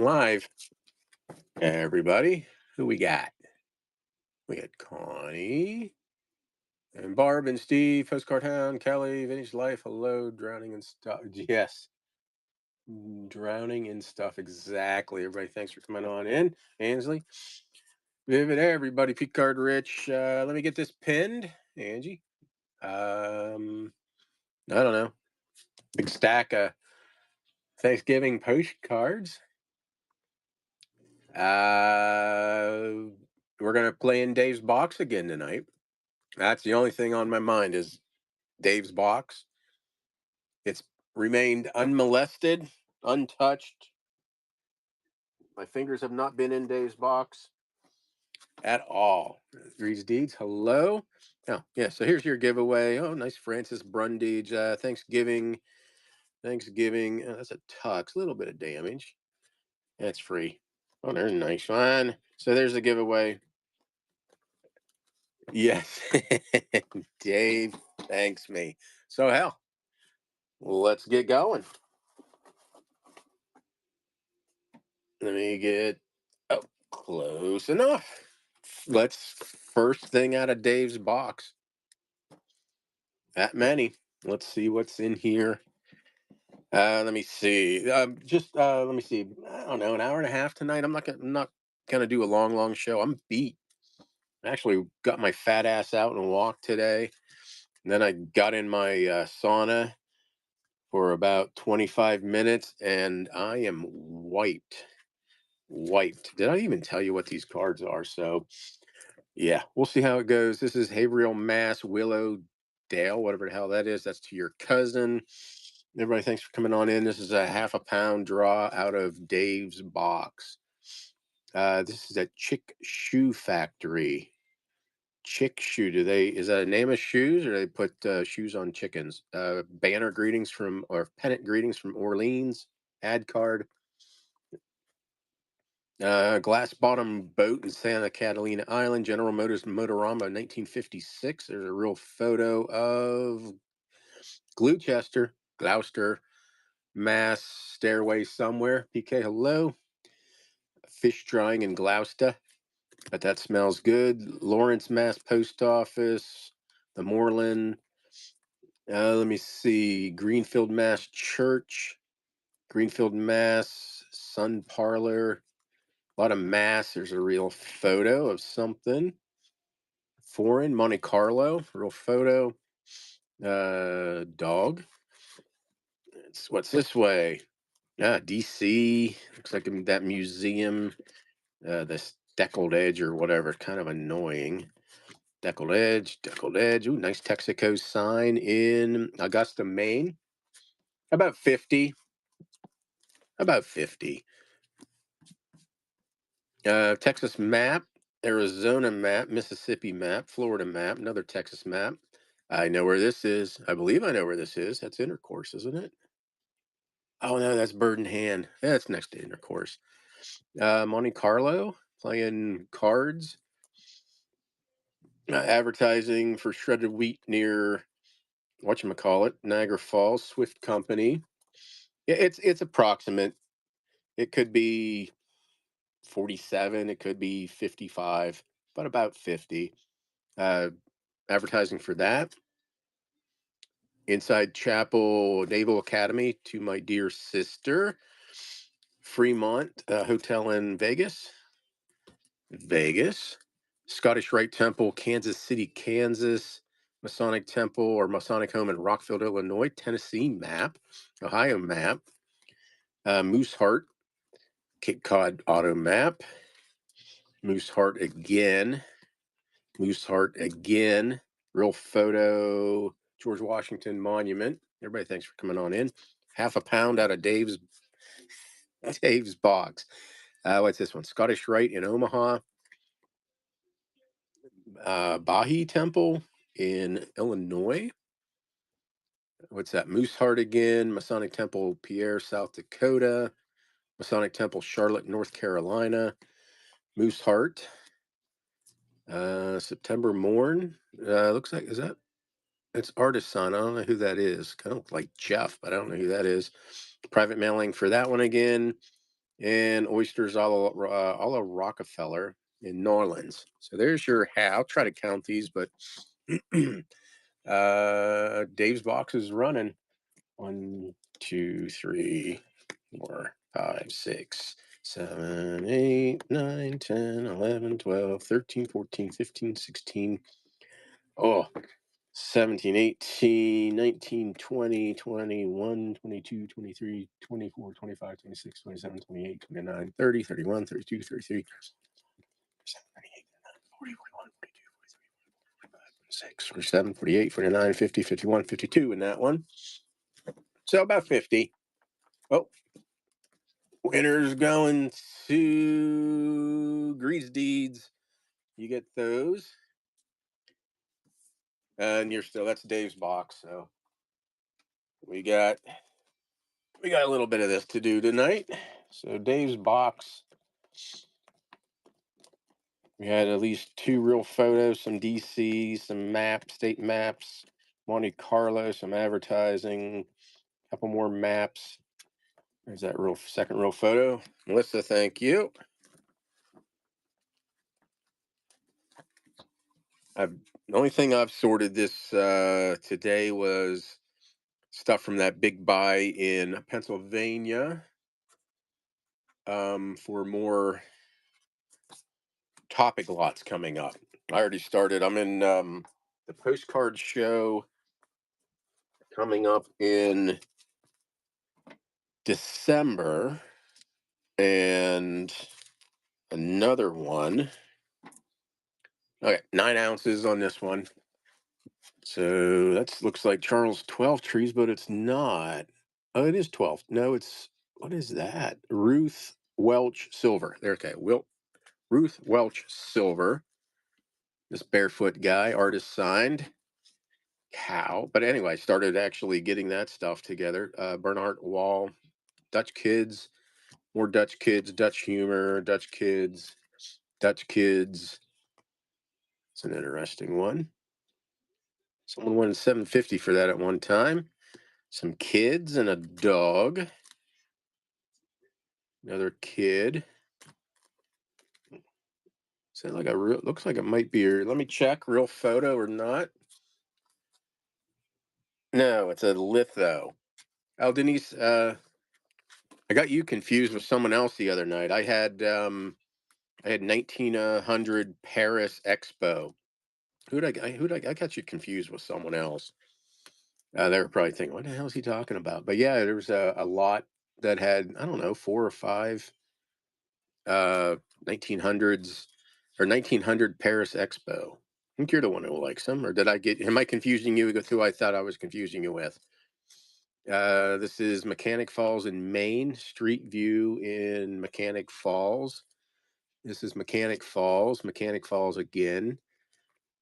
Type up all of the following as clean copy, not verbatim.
live. Everybody, who we got? We got Connie and Barb and Steve, Postcard Hound, Kelly, Vintage Life. Hello, drowning in stuff. Yes, drowning in stuff. Exactly. Everybody, thanks for coming on in. Ansley, Vivid, everybody. Pete Card Rich. Let me get this pinned, Angie. I don't know. Big stack of Thanksgiving postcards. We're gonna play in Dave's box again tonight. That's the only thing on my mind is Dave's box. It's remained unmolested, untouched. My fingers have not been in Dave's box at all. Reads Deeds, hello. Oh, yeah, so here's your giveaway. Oh, nice Francis Brundage. Thanksgiving. That's a tux, a little bit of damage. That's free. Oh, there's a nice one. So there's the giveaway. Yes. Dave thanks me. So hell, let's get going. Let me get close enough. Let's first thing out of Dave's box. That many. Let's see what's in here. Let me see. Let me see. I don't know, an hour and a half tonight. I'm not gonna do a long show. I'm beat. I actually got my fat ass out and walked today. And then I got in my sauna for about 25 minutes, and I am wiped. Wiped. Did I even tell you what these cards are? So, yeah, we'll see how it goes. This is Haverhill, Mass, Willow Dale, whatever the hell that is. That's to your cousin. Everybody, thanks for coming on in. This is a half a pound draw out of Dave's box. This is a Chick Shoe Factory. Chick Shoe. Is that a name of shoes, or they put shoes on chickens? Banner greetings or pennant greetings from Orleans. Ad card. Glass bottom boat in Santa Catalina Island. General Motors Motorama 1956. There's a real photo of Gloucester, Mass, stairway somewhere. PK, hello. Fish drying in Gloucester. But that smells good. Lawrence, Mass Post Office. The Moreland. Let me see. Greenfield, Mass Church. Greenfield, Mass Sun Parlor. A lot of Mass. There's a real photo of something. Foreign, Monte Carlo. Real photo. Dog. What's this way? DC. Looks like that museum. This deckled edge or whatever. Kind of annoying. Deckled edge. Ooh, nice Texaco sign in Augusta, Maine. About 50. About 50. Texas map, Arizona map, Mississippi map, Florida map, another Texas map. I know where this is. I believe I know where this is. That's Intercourse, isn't it? Oh, no, that's Bird in Hand. Yeah, it's next to Intercourse. Monte Carlo, playing cards. Advertising for shredded wheat near whatchamacallit, Niagara Falls, Swift Company. Yeah, it's approximate. It could be 47, it could be 55, but about 50. Advertising for that. Inside Chapel Naval Academy, To My Dear Sister. Fremont Hotel in Vegas. Scottish Rite Temple, Kansas City, Kansas. Masonic Temple or Masonic Home in Rockville, Illinois. Tennessee map. Ohio map. Moose Heart, Cape Cod auto map. Moose Heart again. Real photo, George Washington Monument. Everybody, thanks for coming on in. Half a pound out of Dave's box. What's this one? Scottish Rite in Omaha. Bahi Temple in Illinois. What's that? Moose Heart again. Masonic Temple, Pierre, South Dakota. Masonic Temple, Charlotte, North Carolina. Moose Heart. September Morn. Looks like, it's Artisan. I don't know who that is. Kind of like Jeff, but I don't know who that is. Private mailing for that one again. and oysters a la Rockefeller in New Orleans. So there's your hat. I'll try to count these, but Dave's box is running. 1, 2, 3, 4, 5, 6, 7, 8, 9, 10, 11, 12, 13, 14, 15, 16. Oh, 17, 18, 19, 20, 21, 22, 23, 24, 25, 26, 27, 28, 29, 30, 31, 32, 33, 38, 40, 41, 42, 43, 45, 46, 47, 48, 49, 50, 51, 52 in that one. So about 50. Oh, winner's going to Grease Deeds. You get those. And that's Dave's box. So we got a little bit of this to do tonight. So Dave's box, we had at least 2 real photos, some DC, some state maps, Monte Carlo, some advertising, a couple more maps. There's that second real photo. Melissa, thank you. The only thing I've sorted this today was stuff from that big buy in Pennsylvania, for more topic lots coming up. I already started. I'm in the Postcard show coming up in December, and another one. Okay, 9 ounces on this one. So that looks like Charles 12 trees, but it's not. Oh, it is 12. No, what is that? Ruth Welch Silver. There, okay. Ruth Welch Silver. This barefoot guy, artist signed. Cow. But anyway, I started actually getting that stuff together. Bernhard Wall, Dutch kids, more Dutch kids, Dutch humor, Dutch kids, Dutch kids. It's an interesting one. Someone wanted 750 for that at one time. Some kids and a dog. Another kid. Looks like it might be let me check, real photo or not. No, it's a litho. Oh, Denise, I got you confused with someone else the other night. I had 1900 Paris Expo. I got you confused with someone else. They were probably thinking, what the hell is he talking about? But yeah, there was a lot that had, I don't know, 4 or 5 uh 1900s or 1900 Paris Expo. I think you're the one who likes them, or am I confusing you with who I thought I was confusing you with? This is Mechanic Falls in Maine, Street View in Mechanic Falls. This is Mechanic Falls again.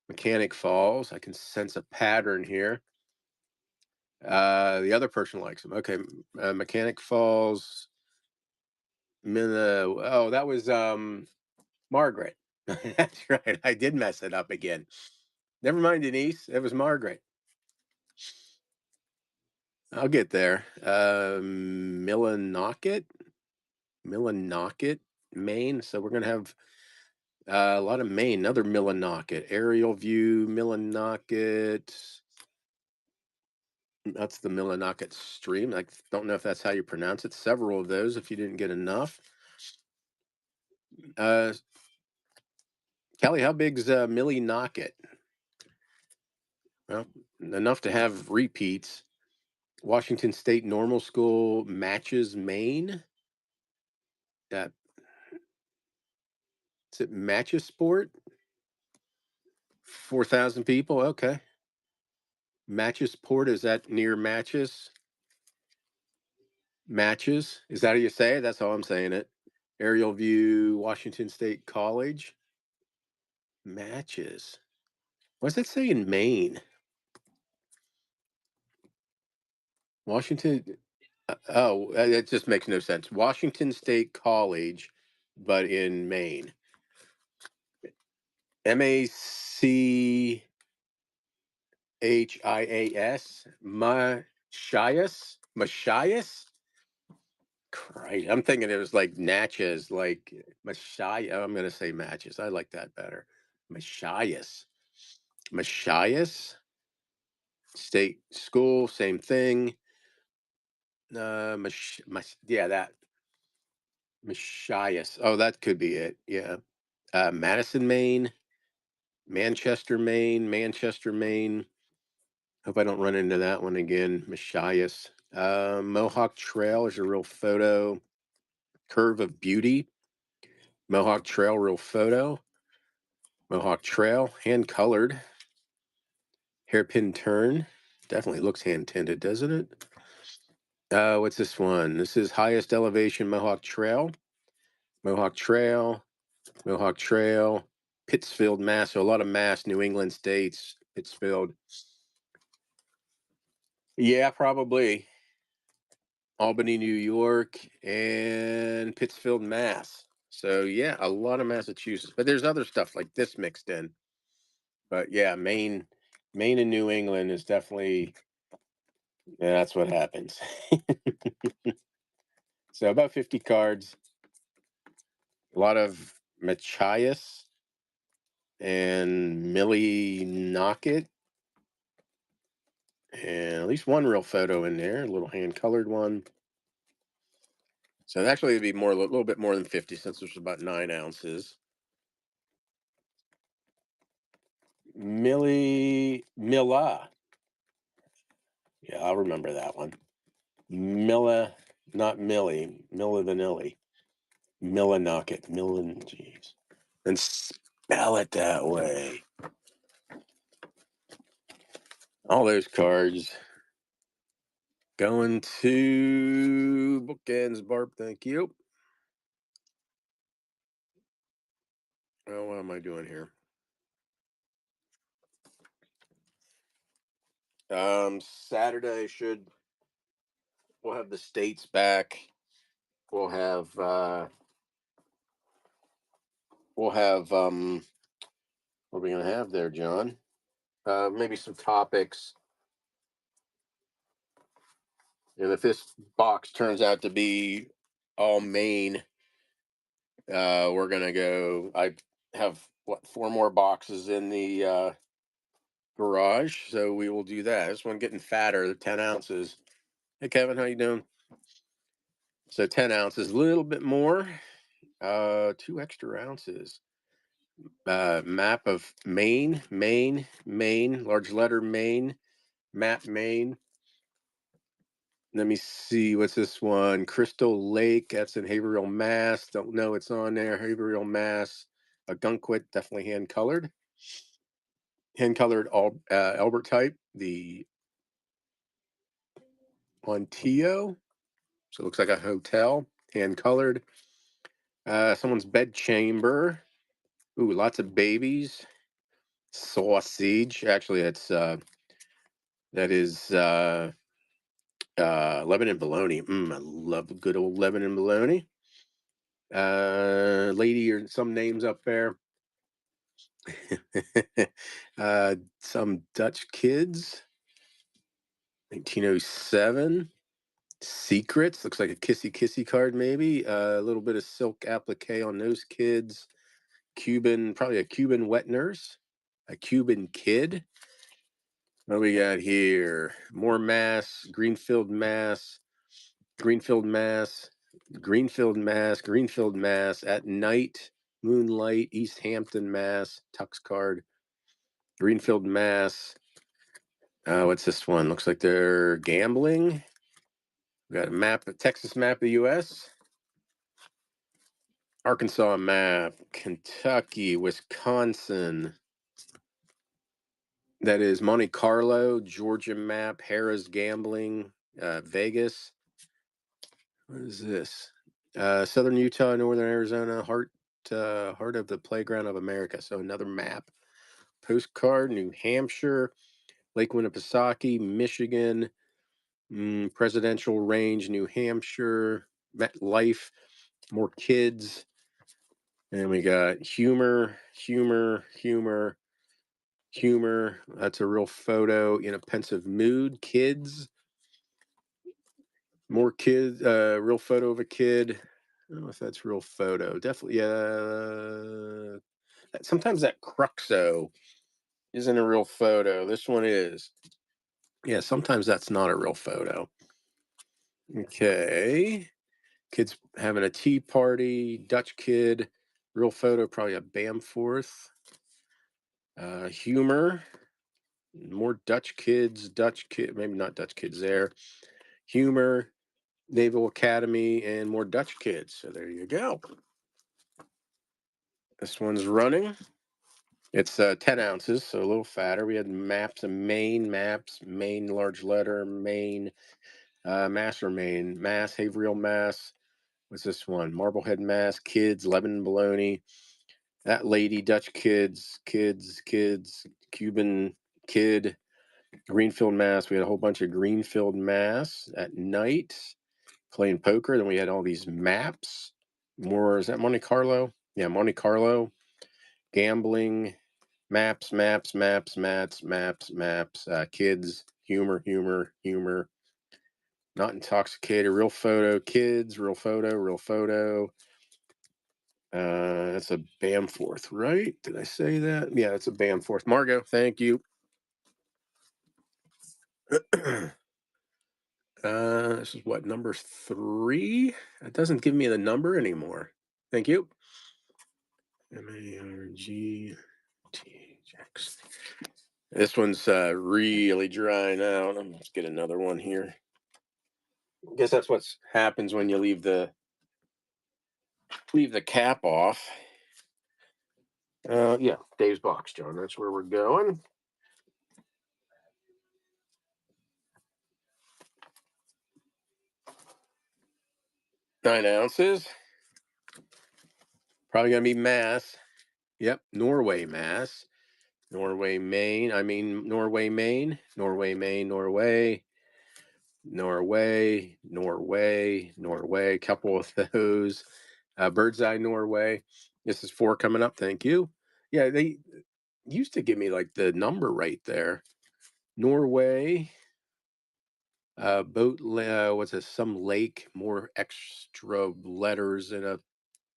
Mechanic Falls. I can sense a pattern here. The other person likes them. Okay, Mechanic Falls. Oh, that was Margaret. That's right. I did mess it up again. Never mind, Denise. It was Margaret. I'll get there. Millinocket, Maine. So we're gonna have a lot of Maine. Another Millinocket. Aerial view, Millinocket. That's the Millinocket stream. I don't know if that's how you pronounce it. Several of those if you didn't get enough. Kelly, how big's Millinocket? Well, enough to have repeats. Washington State Normal School matches Maine. Is it matches sport? 4,000 people. Okay. Matches Port, is that near Matches? Matches, is that how you say it? That's how I'm saying it. Aerial view, Washington State College. Matches. What's that say in Maine? Washington. It just makes no sense. Washington State College, but in Maine. Machias. Machias. Christ. I'm thinking it was like Natchez, like Machias. I'm going to say Matches. I like that better. Machias. Machias. State school, same thing. Yeah, that. Machias. Oh, that could be it. Yeah. Madison, Maine. Manchester, Maine. Manchester, Maine. Hope I don't run into that one again. Machias. Mohawk Trail is a real photo. Curve of Beauty. Mohawk Trail, real photo. Mohawk Trail, hand colored. Hairpin Turn. Definitely looks hand tinted, doesn't it? What's this one? This is highest elevation Mohawk Trail. Mohawk Trail. Mohawk Trail. Pittsfield, Mass. So a lot of Mass, New England states. Pittsfield. Yeah, probably. Albany, New York, and Pittsfield, Mass. So yeah, a lot of Massachusetts. But there's other stuff like this mixed in. But yeah, Maine and New England is definitely, yeah, that's what happens. So about 50 cards, a lot of Machias and Millie Knockett, and at least one real photo in there, a little hand colored one. So actually it'd be more, a little bit more than 50 since there's about 9 ounces. Milla. Yeah, I'll remember that one. Milla, not Millie, Milla Vanilli. Milla Knockett. Jeez. And spell it that way. All those cards going to bookends, Barb. Thank you. Oh, what am I doing here? Saturday we'll have the states back. We'll have what are we gonna have there, John? Maybe some topics. And if this box turns out to be all Maine, we're gonna go. I have what, 4 more boxes in the garage, so we will do that. This one getting fatter, 10 ounces. Hey Kevin, how you doing? So 10 ounces, a little bit more. 2 extra ounces. Map of Maine, large letter Maine, map Maine. Let me see, what's this one? Crystal Lake, that's in Haverhill, Mass. Don't know it's on there. Haverhill, Mass. A Gunkwit, definitely hand colored. Hand colored Albert type. The Monteo. So it looks like a hotel. Hand colored. Someone's bed chamber. Ooh, lots of babies. Sausage. Actually, that is Lebanon bologna. I love good old Lebanon bologna. Lady or some names up there. Some Dutch kids. 1907. Secrets. Looks like a kissy kissy card, maybe. A little bit of silk applique on those kids. Cuban, probably a Cuban wet nurse. A Cuban kid. What do we got here? More Mass, Greenfield, Mass, Greenfield, Mass, Greenfield, Mass, Greenfield, Mass. At night, moonlight, East Hampton, Mass. Tux card. Greenfield, Mass. What's this one? Looks like they're gambling. We got a map, a Texas map of the U.S. Arkansas map, Kentucky, Wisconsin. That is Monte Carlo, Georgia map, Harrah's Gambling, Vegas. What is this? Southern Utah, Northern Arizona, heart of the playground of America. So another map. Postcard, New Hampshire, Lake Winnipesaukee, Michigan, Presidential Range, New Hampshire, Life, more kids. And we got humor. That's a real photo in a pensive mood. Kids. More kids, real photo of a kid. I don't know if that's real photo. Definitely, yeah. Sometimes that Cruxo isn't a real photo. This one is. Yeah, sometimes that's not a real photo. Okay. Kids having a tea party, Dutch kid, real photo, probably a Bamforth. Humor, more Dutch kid, maybe not Dutch kids there. Humor, Naval Academy, and more Dutch kids. So there you go. This one's running. It's 10 ounces, so a little fatter. We had maps and maps, Maine large letter, Maine, Mass or Maine, Mass, Haverhill, Mass. What's this one? Marblehead, Mass, kids, Lebanon, bologna. That lady, Dutch kids, Cuban kid, Greenfield, Mass. We had a whole bunch of Greenfield, Mass at night playing poker. Then we had all these maps. More, is that Monte Carlo? Yeah, Monte Carlo, gambling, maps, kids, humor, not intoxicated, real photo, kids, real photo. That's a Bamforth, right? Did I say that? Yeah, it's a Bamforth. Margot, thank you. This is what, number 3? It doesn't give me the number anymore. Thank you. MARGT. This one's really drying out. Let's get another one here. I guess that's what happens when you leave the cap off. Yeah, Dave's box, John. That's where we're going. 9 ounces. Probably gonna be Mass. Yep, Norway, Mass. Norway, Maine. Norway, Maine. Norway, Maine. Norway. Couple of those. Bird's Eye, Norway. This is 4 coming up. Thank you. Yeah, they used to give me like the number right there. Norway. What's this? Some lake, more extra letters in a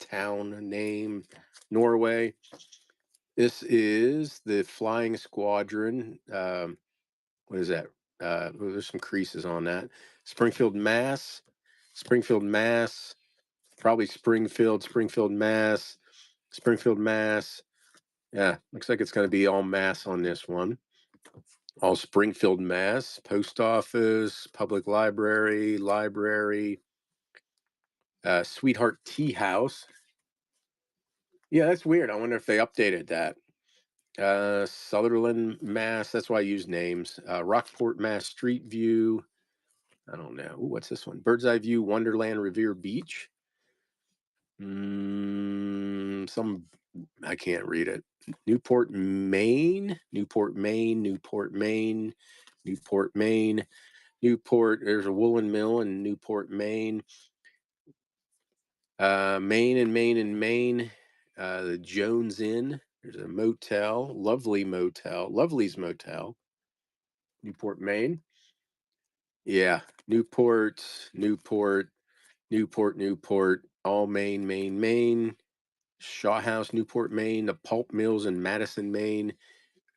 town name. Norway. This is the Flying Squadron. What is that? There's some creases on that. Springfield, Mass. Probably Springfield, Mass. Yeah, looks like it's going to be all Mass on this one. All Springfield, Mass. Post office, public library, Sweetheart Tea House. Yeah, that's weird. I wonder if they updated that. Sutherland, Mass. That's why I use names. Rockport, Mass. Street View. I don't know. Ooh, what's this one? Bird's Eye View, Wonderland, Revere Beach. Some I can't read it. Newport, Maine. There's a woolen mill in Newport, Maine. Maine. The Jones Inn. There's a motel, Lovely's Motel, Newport, Maine. Yeah, Newport, all Maine. Shaw House, Newport, Maine. The pulp mills in Madison, Maine.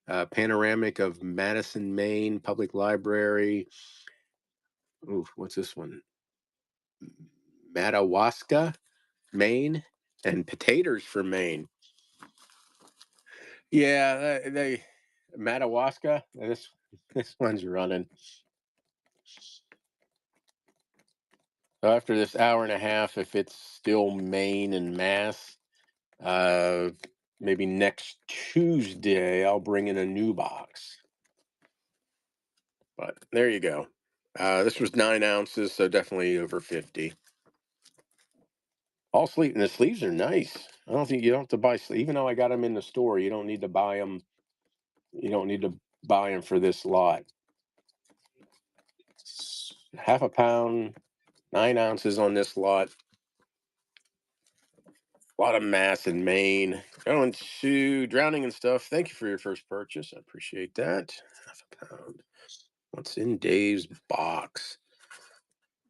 Panoramic of Madison, Maine. Public library. Ooh, what's this one? Madawaska, Maine, and potatoes for Maine. Yeah, they Madawaska. This one's running. After this hour and a half, if it's still Maine and Mass, maybe next Tuesday I'll bring in a new box. But there you go. This was 9 ounces, so definitely over 50. All sleeve, and the sleeves are nice. I don't think you don't have to buy sleeves. Even though I got them in the store, you don't need to buy them. You don't need to buy them for this lot. Half a pound, 9 ounces on this lot. A lot of Mass in Maine. Going to Drowning and Stuff. Thank you for your first purchase. I appreciate that. Half a pound. What's in Dave's box?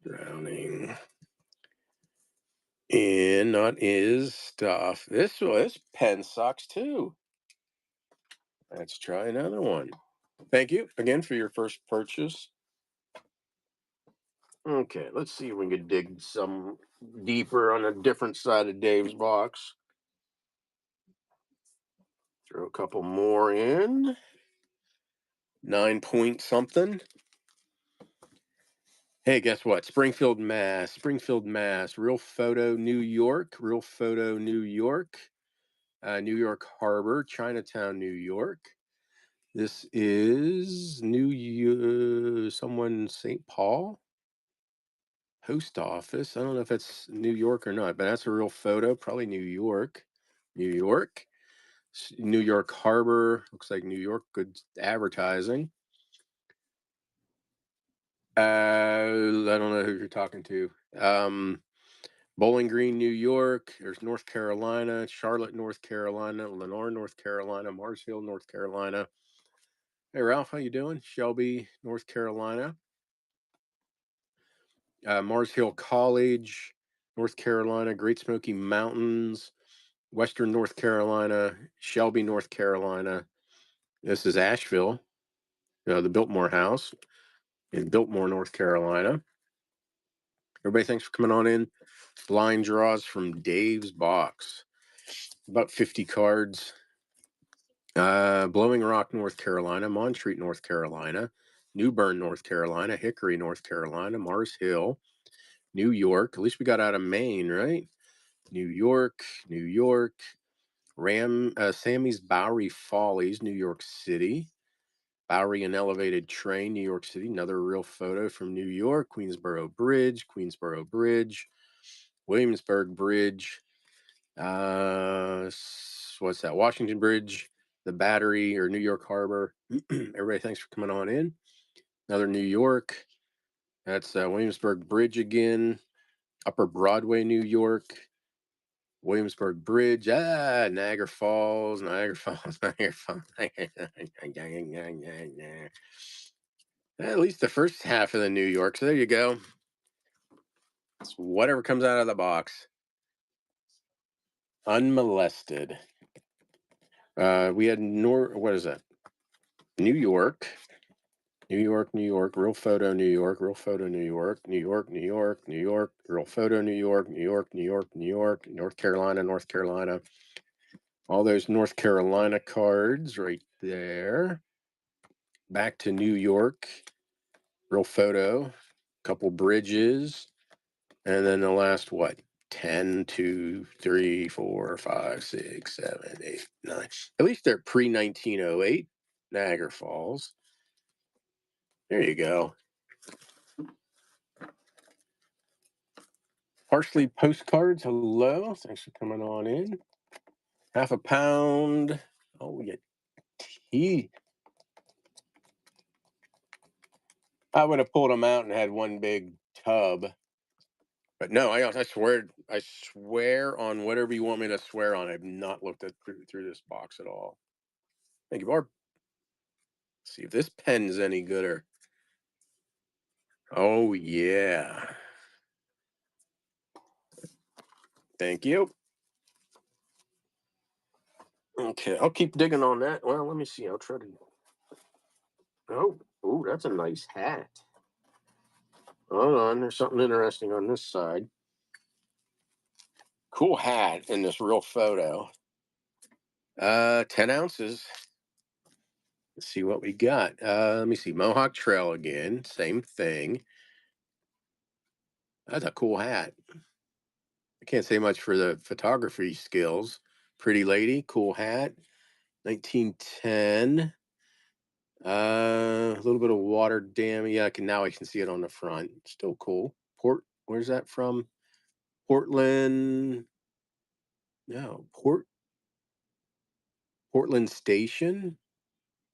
Drowning in not is stuff. This pen sucks too. Let's try another one. Thank you again for your first purchase. Okay, let's see if we can dig some deeper on a different side of Dave's box. Throw a couple more in. 9 point something. Hey, guess what? Springfield, Mass. Springfield, Mass. Real photo, New York. Real photo, New York. New York Harbor, Chinatown, New York. This is someone St. Paul post office. I don't know if that's New York or not, but that's a real photo. Probably New York. New York. New York Harbor. Looks like New York. Good advertising. I don't know who you're talking to. Bowling Green, New York. There's North Carolina, Charlotte, North Carolina, Lenore, North Carolina, Mars Hill, North Carolina. Hey, Ralph, how you doing? Shelby, North Carolina. Mars Hill College, North Carolina, Great Smoky Mountains, Western North Carolina, Shelby, North Carolina. This is Asheville, the Biltmore House in Biltmore, North Carolina. Everybody, thanks for coming on in. Blind draws from Dave's box. About 50 cards. Blowing Rock, North Carolina, Montreat, North Carolina, New Bern, North Carolina, Hickory, North Carolina, Mars Hill, New York. At least we got out of Maine, right? New York, New York, Sammy's Bowery Follies, New York City. Bowery and Elevated Train, New York City. Another real photo from New York. Queensboro Bridge, Williamsburg Bridge. What's that? Washington Bridge, the Battery, or New York Harbor. Everybody, thanks for coming on in. Another New York. That's Williamsburg Bridge again. Upper Broadway, New York. Williamsburg Bridge. Niagara Falls, Niagara Falls, Niagara Falls. At least the first half of the New York. So there you go. It's whatever comes out of the box. Unmolested. We had what is that? New York. New York, New York, real photo, New York, real photo, New York, New York, New York, New York, real photo, New York, New York, New York, New York, North Carolina, North Carolina. All those North Carolina cards right there. Back to New York, real photo, couple bridges, and then the last, what, 10, 2, 3, 4, 5, 6, 7, 8, 9. At least they're pre-1908, Niagara Falls. There you go. Parsley Postcards, hello. Thanks for coming on in. Half a pound. Oh, we get tea. I would have pulled them out and had one big tub. But no, I swear on whatever you want me to swear on. I've not looked through this box at all. Thank you, Barb. See if this pen's any gooder. Oh, yeah. Thank you. Okay, I'll keep digging on that. Well, let me see. I'll try to. Oh, that's a nice hat. Hold on, there's something interesting on this side. Cool hat in this real photo. 10 ounces. Let's see what we got. Let me see. Mohawk Trail again. Same thing. That's a cool hat. I can't say much for the photography skills. Pretty lady, cool hat. 1910. A little bit of water damage. Yeah, I can see it on the front. Still cool. Where's that from? Portland. No, Portland Station.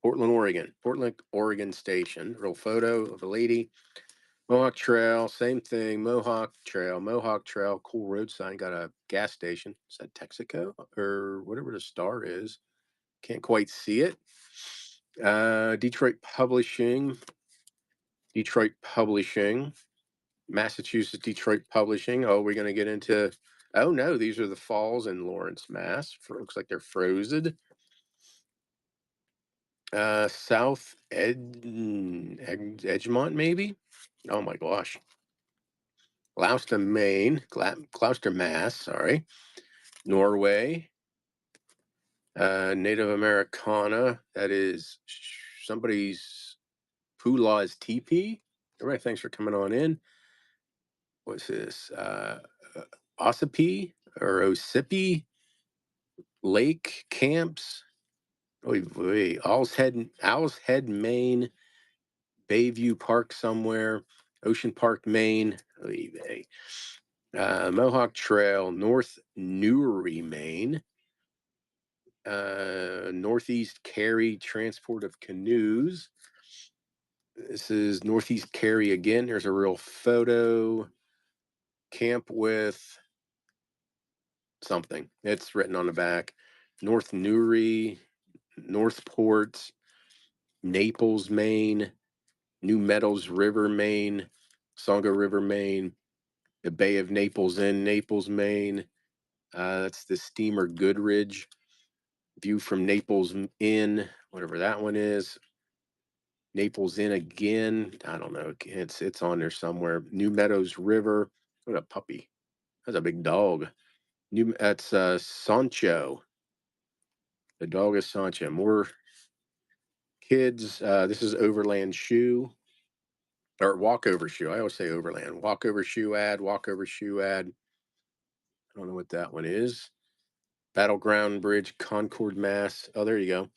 Portland, Oregon. Portland, Oregon Station. Real photo of a lady. Mohawk Trail, same thing. Mohawk Trail, cool road sign. Got a gas station. Is that Texaco or whatever the star is? Can't quite see it. Detroit Publishing. Massachusetts, Detroit Publishing. Oh, we're going to get into. Oh no, these are the falls in Lawrence, Mass. Looks like they're frozen. South Edgemont, maybe. Oh my gosh. Gloucester, Maine. Gloucester, Mass. Sorry. Norway. Native Americana. That is somebody's Pula's teepee. Everybody, thanks for coming on in. What's this? Ossipee or Ossipee Lake Camps. Oy vey. Owl's Head, Maine. Bayview Park somewhere. Ocean Park, Maine. Oy vey. Mohawk Trail, North Newry, Maine. Northeast Cary, transport of canoes. This is Northeast Cary again. There's a real photo. Camp with something. It's written on the back. North Newry, Northport, Naples, Maine, New Meadows River, Maine, Songo River, Maine, the Bay of Naples in Naples, Maine. That's the steamer Goodridge. View from Naples Inn, whatever that one is. Naples Inn again. I don't know. It's on there somewhere. New Meadows River. What a puppy. That's a big dog. That's Sancho. The dog is Sancho. More kids. This is Overland Shoe or Walkover Shoe. I always say Overland. Walkover Shoe ad. Walkover Shoe ad. I don't know what that one is. Battleground Bridge, Concord, Mass. Oh, there you go.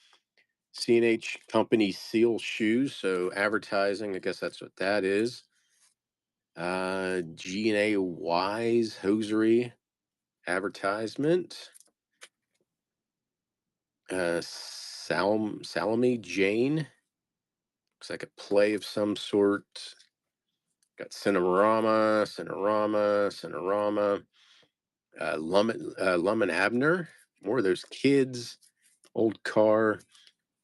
C&H Company Seal Shoes. So advertising. I guess that's what that is. G&A Wise Hosiery advertisement. Salome Jane. Looks like a play of some sort. Got Cinerama. Lum and Abner. More of those kids. Old car.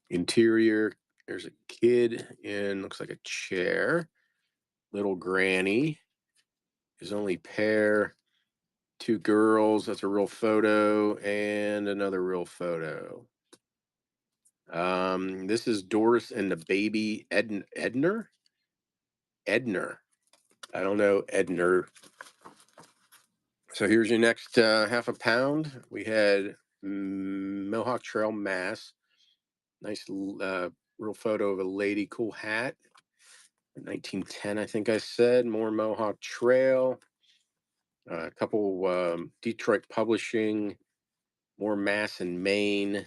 Interior. There's a kid in, looks like a chair. Little granny. His only pair. Two girls. That's a real photo. And another real photo. This is Doris and the baby Edner. Edner. I don't know Edner. So here's your next half a pound. We had Mohawk Trail, Mass. Nice real photo of a lady, cool hat. 1910, I think I said. More Mohawk Trail. A couple Detroit Publishing. More Mass and Maine.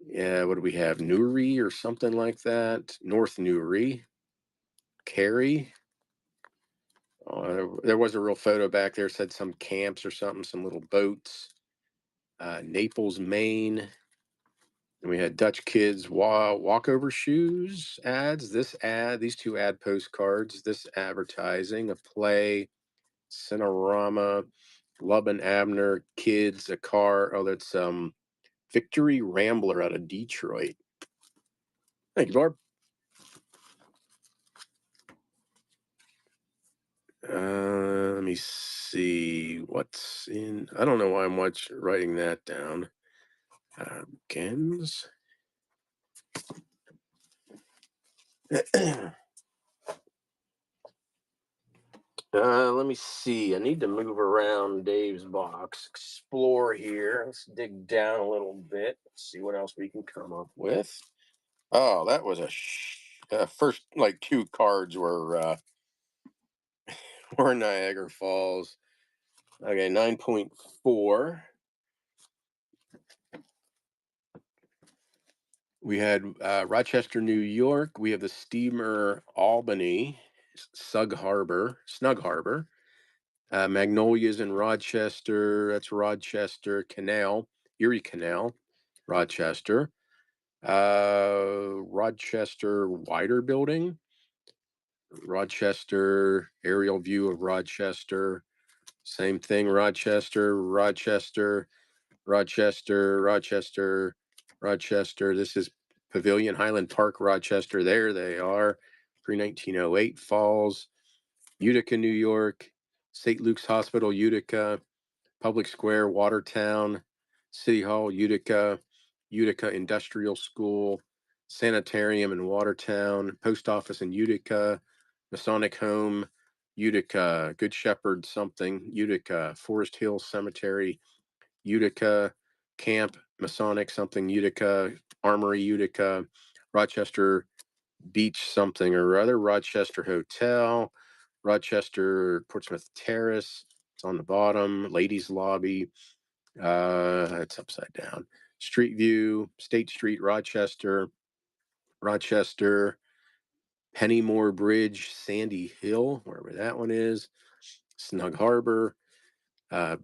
Yeah, what do we have? Newry or something like that. North Newry. Cary. There was a real photo back there. Said some camps or something, some little boats. Naples, Maine. And we had Dutch Kids walkover shoes ads. These two ad postcards. This advertising, a play, Cinerama, Lub and Abner, kids, a car. Oh, that's Victory Rambler out of Detroit. Thank you, Barb. Let me see what's in. I don't know why I'm writing that down. Gens. Let me see. I need to move around Dave's box, explore here. Let's dig down a little bit. See what else we can come up with. Oh, that was first like two cards were were Niagara Falls. Okay, 9.4. We had Rochester, New York. We have the steamer Albany, Snug Harbor. Magnolias in Rochester. That's Rochester Canal, Erie Canal, Rochester. Rochester Wider Building. Rochester aerial view of Rochester. Same thing. Rochester. This is Pavilion Highland Park, Rochester. There they are. Pre-1908 Falls. Utica, New York, St. Luke's Hospital, Utica, Public Square, Watertown, City Hall, Utica, Utica Industrial School, Sanitarium in Watertown, Post Office in Utica, Masonic Home, Utica, Good Shepherd something, Utica, Forest Hill Cemetery, Utica, Camp Masonic something, Utica, Armory, Utica, Rochester Beach something or other, Rochester Hotel, Rochester Portsmouth Terrace. It's on the bottom. Ladies Lobby. It's upside down. Street View, State Street, Rochester, Rochester, Pennymore Bridge, Sandy Hill, wherever that one is. Snug Harbor, uh,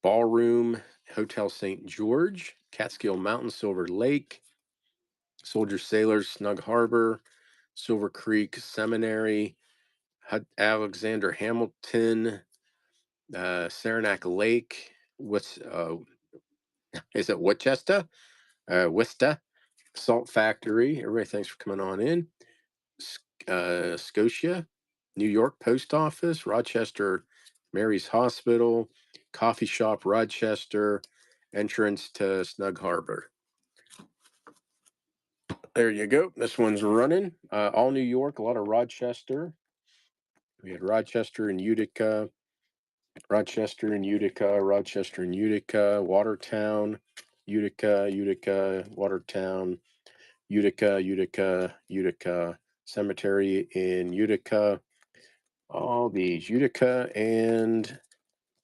Ballroom, Hotel St. George, Catskill Mountain, Silver Lake, Soldier Sailors, Snug Harbor, Silver Creek Seminary, Alexander Hamilton, Saranac Lake. What's is it Winchester? Wista Salt Factory. Everybody, thanks for coming on in. Scotia, New York Post Office, Rochester Mary's Hospital, Coffee Shop Rochester, entrance to Snug Harbor. There you go. This one's running. All New York, a lot of Rochester. We had Rochester and Utica, Rochester and Utica, Rochester and Utica, Watertown, Utica, Watertown, Utica, Cemetery in Utica, all these Utica and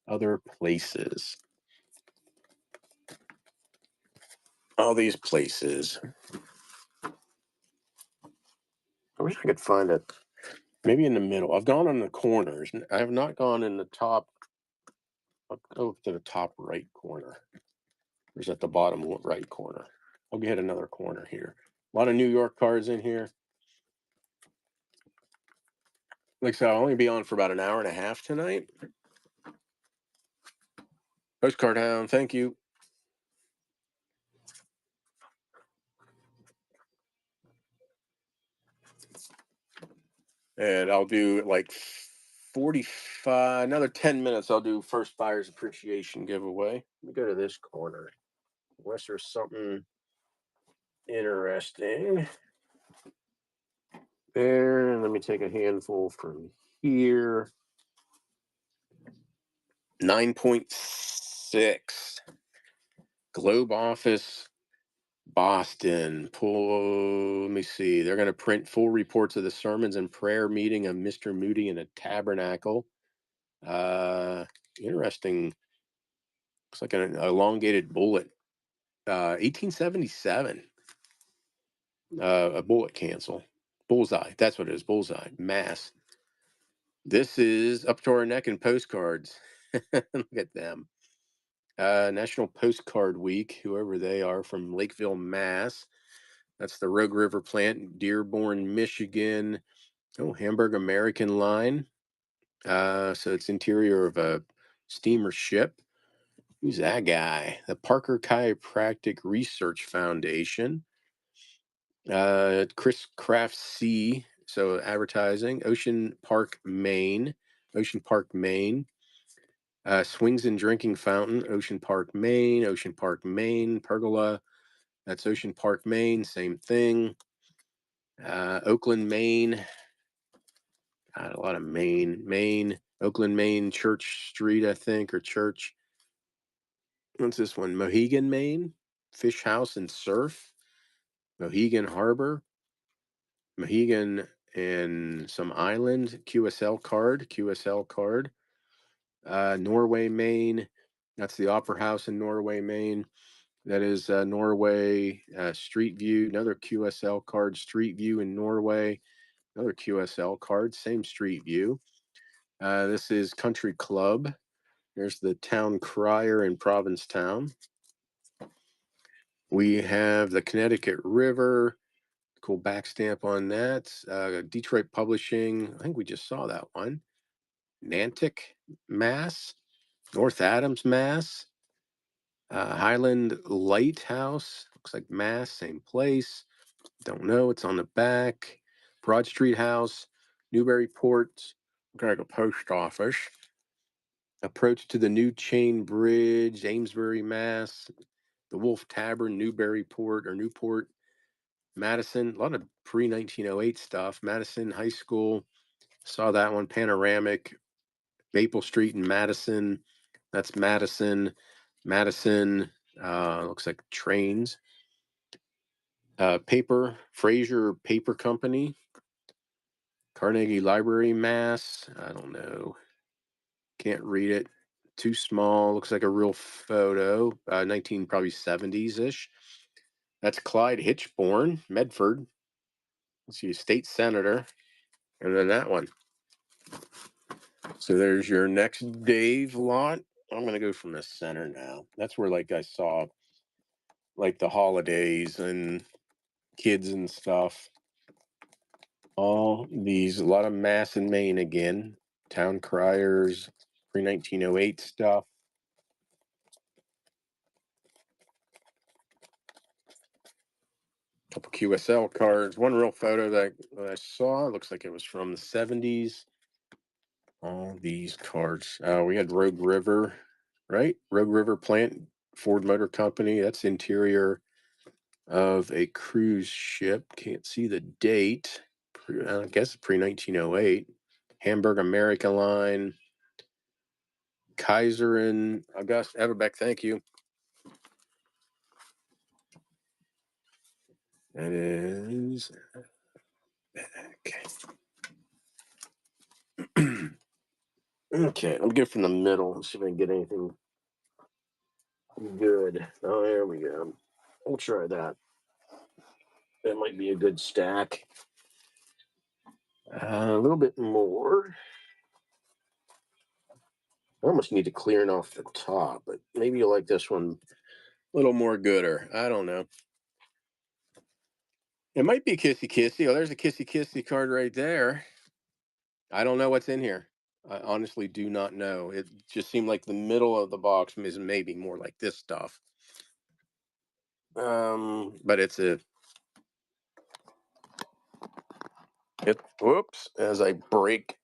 other places. All these places. I wish I could find it. Maybe in the middle. I've gone in the corners. I have not gone in the top. I'll go to the top right corner. Or is at the bottom right corner? I'll get another corner here. A lot of New York cards in here. Like I said, I'll only be on for about an hour and a half tonight. Postcard Hound, thank you. And I'll do like 45, another 10 minutes. I'll do first buyer's appreciation giveaway. Let me go to this corner. Unless there's something interesting there. Let me take a handful from here. 9.6. Globe Office, Boston. Let me see. They're going to print full reports of the sermons and prayer meeting of Mr. Moody in a tabernacle. Interesting. Looks like an elongated bullet. 1877. A bullet cancel. Bullseye. That's what it is. Bullseye. Mass. This is up to our neck in postcards. Look at them. National Postcard Week, whoever they are, from Lakeville, Mass. That's the Rogue River plant, Dearborn, Michigan. Oh, Hamburg American line. So it's interior of a steamer ship. Who's that guy? The Parker Chiropractic Research Foundation. Chris Craft C. So advertising. Ocean Park, Maine. Swings and Drinking Fountain. Ocean Park, Maine. Pergola. That's Ocean Park, Maine. Same thing. Oakland, Maine. God, a lot of Maine. Oakland, Maine. Church Street, I think, or Church. What's this one? Mohegan, Maine. Fish House and Surf. Mohegan Harbor. Mohegan and some island. QSL card. Norway, Maine. That's the Opera House in Norway, Maine. That is Norway. Street View, another QSL card. Street View in Norway, another QSL card. Same Street View. This is Country Club. There's the Town Crier in Provincetown. We have the Connecticut River. Cool backstamp on that. Detroit Publishing. I think we just saw that one. Nantucket, Mass. North Adams, Mass. Highland Lighthouse. Looks like Mass, same place. Don't know. It's on the back. Broad Street House. Newburyport. Like a post office. Approach to the new Chain Bridge, Amesbury, Mass. The Wolf Tavern, Newburyport or Newport, Madison. A lot of pre 1908 stuff. Madison High School. Saw that one. Panoramic. Maple Street in Madison. That's Madison. Madison. Looks like trains. Paper. Fraser Paper Company. Carnegie Library, Mass. I don't know. Can't read it. Too small. Looks like a real photo. 19 probably 70s ish. That's Clyde Hitchborn, Medford. Let's see, state senator. And then that one. So there's your next Dave lot. I'm gonna go from the center now. That's where like I saw like the holidays and kids and stuff. All these, a lot of Mass and Maine again. Town criers, pre 1908 stuff. Couple QSL cards. One real photo that I saw looks like it was from the 70s. All these cards. We had Rogue River, right? Rogue River Plant, Ford Motor Company. That's interior of a cruise ship. Can't see the date. I guess pre 1908. Hamburg America Line. Kaiser and Augusta Everbeck. Thank you. That is okay. Let me go from the middle and see if I can get anything good. Oh, there we go. We'll try that. That might be a good stack. A little bit more. I almost need to clear off the top, but maybe you like this one a little more gooder. I don't know. It might be Kissy Kissy. Oh, there's a Kissy Kissy card right there. I don't know what's in here. I honestly do not know. It just seemed like the middle of the box is maybe more like this stuff. But it's whoops, as I break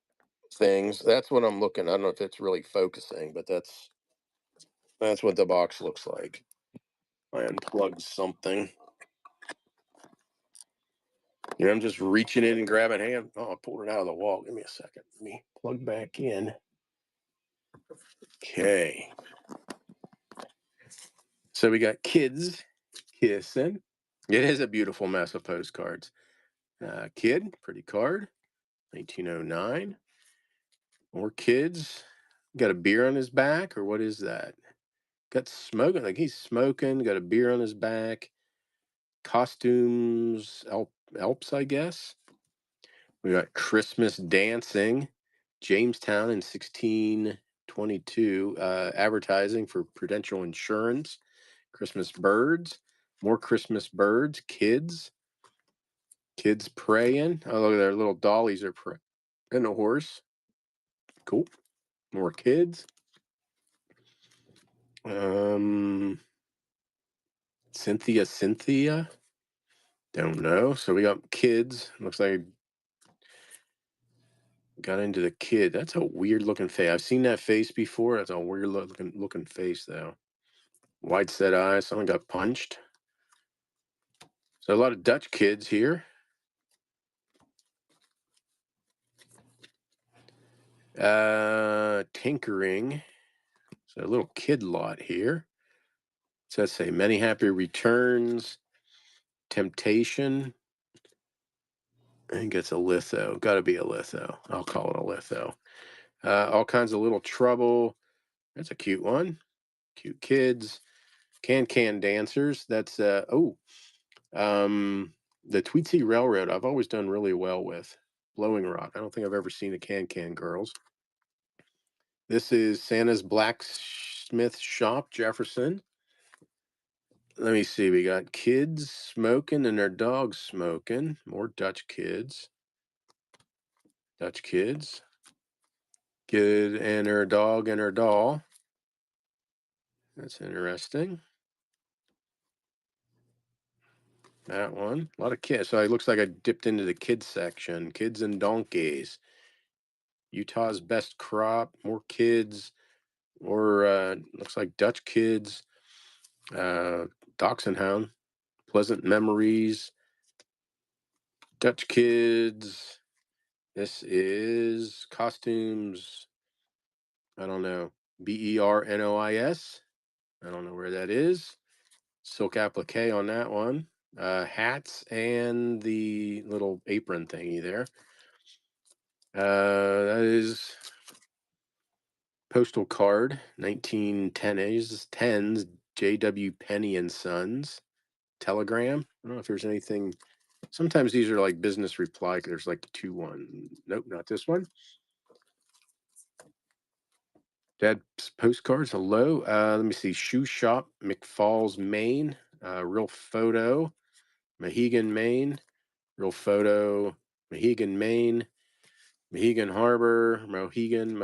things. That's what I'm looking. I don't know if it's really focusing, but that's what the box looks like. I unplugged something. I'm just reaching in and grabbing hand. Oh, I pulled it out of the wall. Give me a second. Let me plug back in. Okay. So we got kids kissing. It is a beautiful mess of postcards. Kid, pretty card. 1909. More kids. Got a beer on his back, or what is that? Got smoking, like he's smoking. Got a beer on his back. Costumes, Alps, I guess. We got Christmas dancing, Jamestown in 1622. Advertising for Prudential Insurance. Christmas birds, more Christmas birds. Kids praying. Oh, look, their little dollies are praying. And a horse. Cool. More kids. Cynthia. Don't know. So we got kids. Looks like got into the kid. That's a weird looking face. I've seen that face before. That's a weird looking face though. Wide set eyes. Someone got punched. So a lot of Dutch kids here. Tinkering. So a little kid lot here. It says say many happy returns. Temptation. I think it's a litho. Got to be a litho. I'll call it a litho. All kinds of little trouble. That's a cute one. Cute kids. Can dancers. That's the Tweetsy Railroad. I've always done really well with Blowing Rock. I don't think I've ever seen a Can Girls. This is Santa's Blacksmith Shop, Jefferson. Let me see. We got kids smoking and their dogs smoking. More Dutch kids. Kid and her dog and her doll. That's interesting. That one. A lot of kids. So it looks like I dipped into the kids section. Kids and donkeys. Utah's best crop, more kids, or looks like Dutch kids, uh, Dachshund Hound, pleasant memories, Dutch kids. This is costumes. I don't know. Bernois. I don't know where that is. Silk applique on that one. Hats and the little apron thingy there. That is postal card, 1910s, 10s, J.W. Penney and Sons. Telegram. I don't know if there's anything. Sometimes these are like business reply. There's like the 2-1. Nope, not this one. Dad's postcards. Hello. Let me see. Shoe shop, McFalls, Maine. Real photo, Mohegan, Maine. Real photo, Mohegan, Maine. Mohegan Harbor, Mohegan.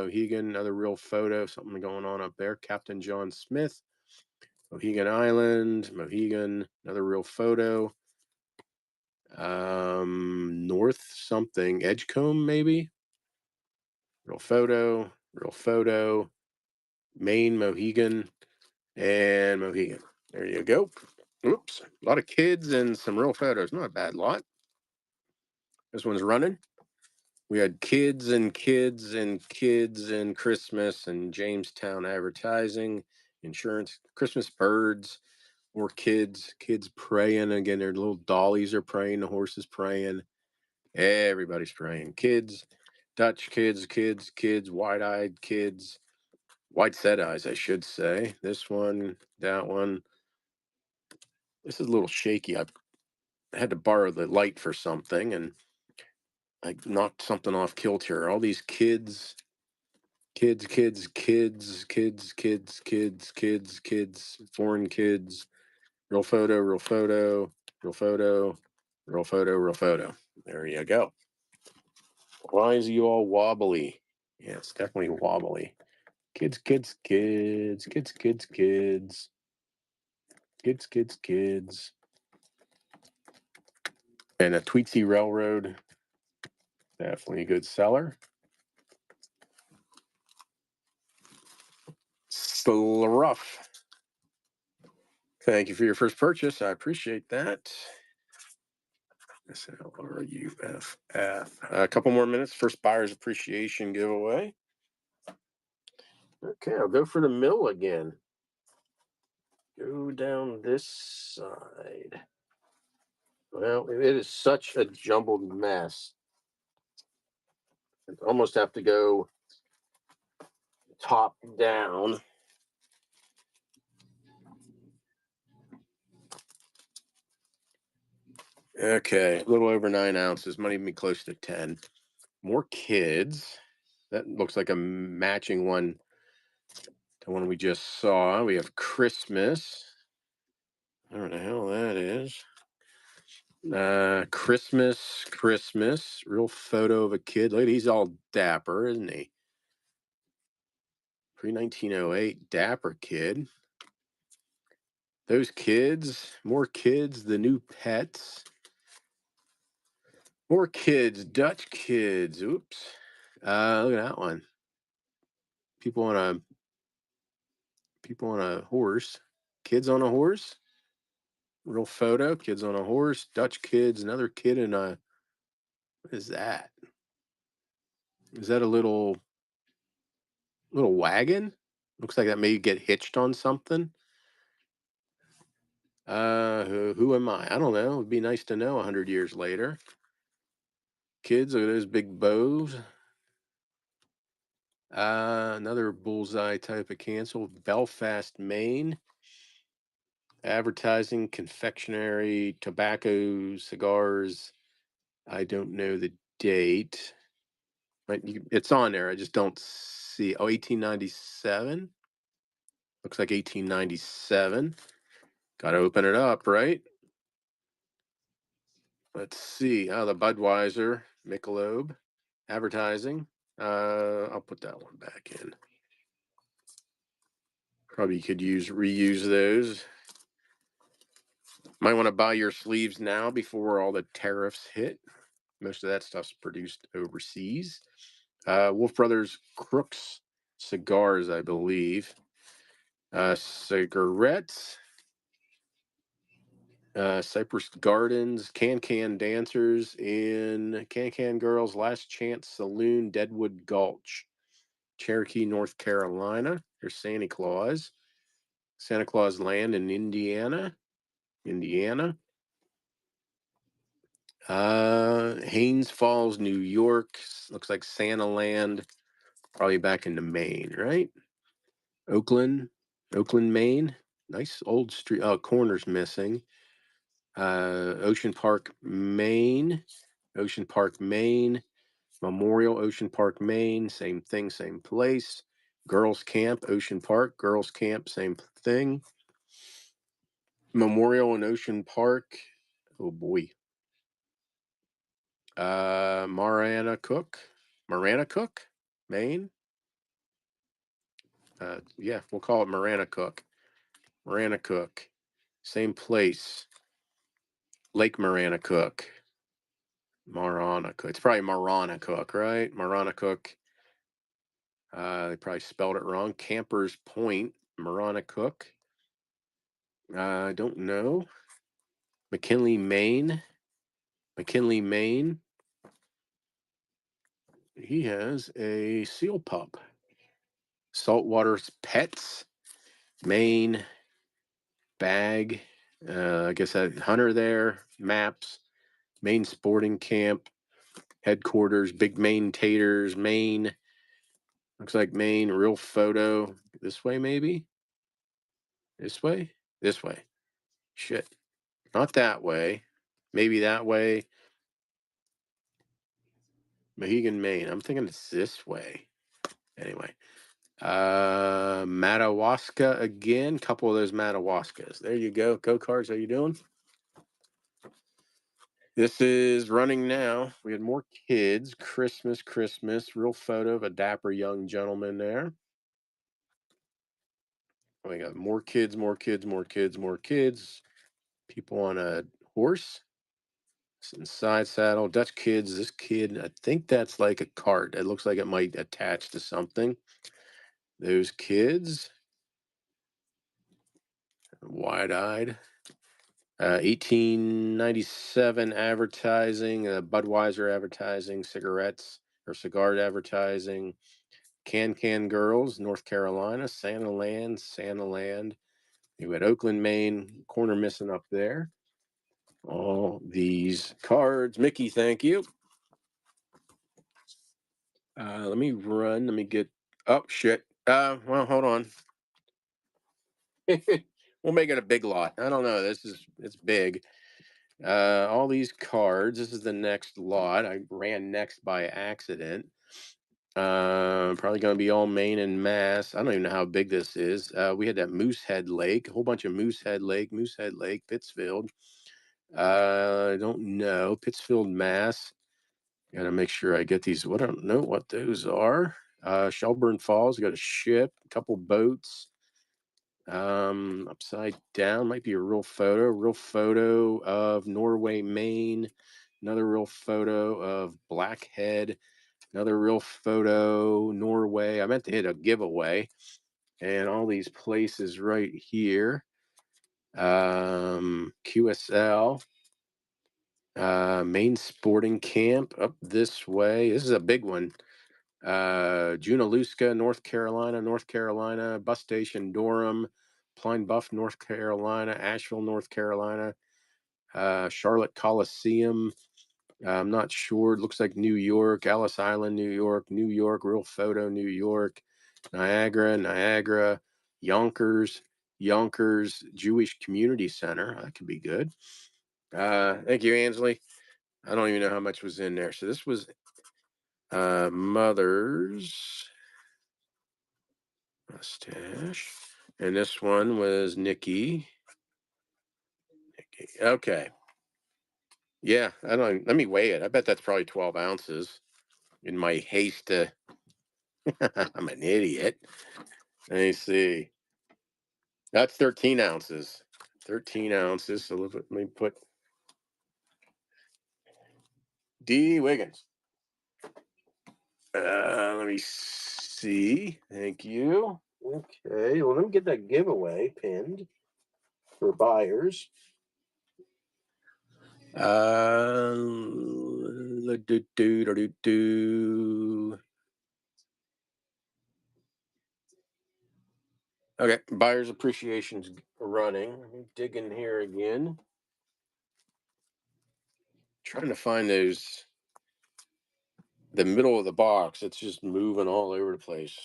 Another real photo. Something going on up there. Captain John Smith. Mohegan Island, Mohegan. Another real photo. North something. Edgecombe, maybe. Real photo, Maine, Mohegan, and Mohegan. There you go. Oops, a lot of kids and some real photos. Not a bad lot. This one's running. We had kids and kids and kids and Christmas and Jamestown advertising, insurance, Christmas birds, more kids praying. Again, their little dollies are praying, the horses praying. Everybody's praying. Kids, Dutch kids, wide-eyed kids, white set eyes, I should say. This one, that one. This is a little shaky. I had to borrow the light for something, and I knocked something off kilter. All these kids, foreign kids, real photo, real photo, real photo, real photo, real photo. There you go. Why is you all wobbly? Yeah, it's definitely wobbly. Kids. And a Tweetsy Railroad, definitely a good seller. Rough. Thank you for your first purchase. I appreciate that. SLRUFF. A couple more minutes. First buyer's appreciation giveaway. Okay, I'll go for the mill again. Go down this side. Well, it is such a jumbled mess. I almost have to go top down. Okay, a little over 9 ounces, might even be close to 10. More kids. That looks like a matching one to one we just saw. We have Christmas. I don't know how that is. Christmas. Real photo of a kid. Look, he's all dapper, isn't he? Pre-1908, dapper kid. Those kids, more kids, the new pets. More kids, Dutch kids. Oops. Look at that one. People on a horse. Kids on a horse. Real photo. Kids on a horse. Dutch kids. Another kid in a. What is that? Is that a little wagon? Looks like that may get hitched on something. Who am I? I don't know. It'd be nice to know 100 years later. Kids, look at those big bows. Another bullseye type of cancel. Belfast, Maine. Advertising, confectionery, tobacco, cigars. I don't know the date. It's on there. I just don't see. Oh, 1897. Looks like 1897. Got to open it up, right? Let's see. Oh, the Budweiser, Michelob, advertising. I'll put that one back in. Probably could reuse those. Might want to buy your sleeves now before all the tariffs hit. Most of that stuff's produced overseas. Wolf Brothers Crooks cigars, I believe. Cigarettes. Cypress Gardens, Can Dancers in Can Girls, Last Chance Saloon, Deadwood Gulch, Cherokee, North Carolina. There's Santa Claus. Santa Claus Land in Indiana. Haynes Falls, New York. Looks like Santa Land, probably back into Maine, right? Oakland, Maine. Nice old street. Oh, corner's missing. Ocean Park, Maine. Memorial, Ocean Park, Maine. Same thing, same place. Girls Camp, Ocean Park. Girls Camp, same thing. Memorial and Ocean Park. Oh boy. Marana Cook, Maine. Yeah, we'll call it Marana Cook. Same place. Lake Marana Cook. It's probably Marana Cook, right? Marana Cook. They probably spelled it wrong. Campers Point, Marana Cook. I don't know. McKinley, Maine. He has a seal pup. Saltwater Pets, Maine. Bag. I guess that Hunter there. Maps. Maine Sporting Camp. Headquarters. Big Maine Taters, Maine. Looks like Maine. Real photo. This way, maybe? This way? This way. Shit. Not that way. Maybe that way. Mohegan, Maine. I'm thinking it's this way. Anyway. Madawaska again. Couple of those Madawaskas. There you go. Go Cards. How you doing? This is running now. We had more kids. Christmas. Real photo of a dapper young gentleman there. We got more kids. People on a horse. Side saddle. Dutch kids. This kid, I think that's like a cart. It looks like it might attach to something. Those kids. Wide-eyed. 1897 advertising, Budweiser advertising, cigarettes or cigar advertising, Can Girls, North Carolina, Santa Land. You had Oakland, Maine, corner missing up there. All these cards. Mickey, thank you. Let me get, oh, shit. Well, hold on. We'll make it a big lot. I don't know. It's big. All these cards. This is the next lot. I ran next by accident. Probably going to be all Maine and Mass. I don't even know how big this is. We had that Moosehead Lake, a whole bunch of Moosehead Lake, Pittsfield. I don't know. Pittsfield, Mass. Got to make sure I get these. I don't know what those are. Shelburne Falls. Got a ship, a couple boats. Upside down might be a real photo of Norway, Maine. Another real photo of Blackhead. Another real photo, Norway. I meant to hit a giveaway. And all these places right here. QSL. Maine Sporting Camp up this way. This is a big one. Junaluska, North Carolina, bus station Durham, Pine Bluff, North Carolina, Asheville, North Carolina, Charlotte Coliseum. I'm not sure. It looks like New York, Ellis Island, New York, Real Photo, New York, Niagara, Yonkers, Jewish Community Center. That could be good. Thank you, Ansley. I don't even know how much was in there. So this was Mother's mustache. And this one was Nikki. Okay. Yeah, I don't. Let me weigh it. I bet that's probably 12 ounces. In my haste to, I'm an idiot. Let me see. That's 13 ounces. 13 ounces. So let me put D. Wiggins. Let me see. Thank you. Okay. Well, let me get that giveaway pinned for buyers. Do, do, do, do. Okay, buyer's appreciation's running. Let me dig in here again. Trying to find those, the middle of the box. It's just moving all over the place.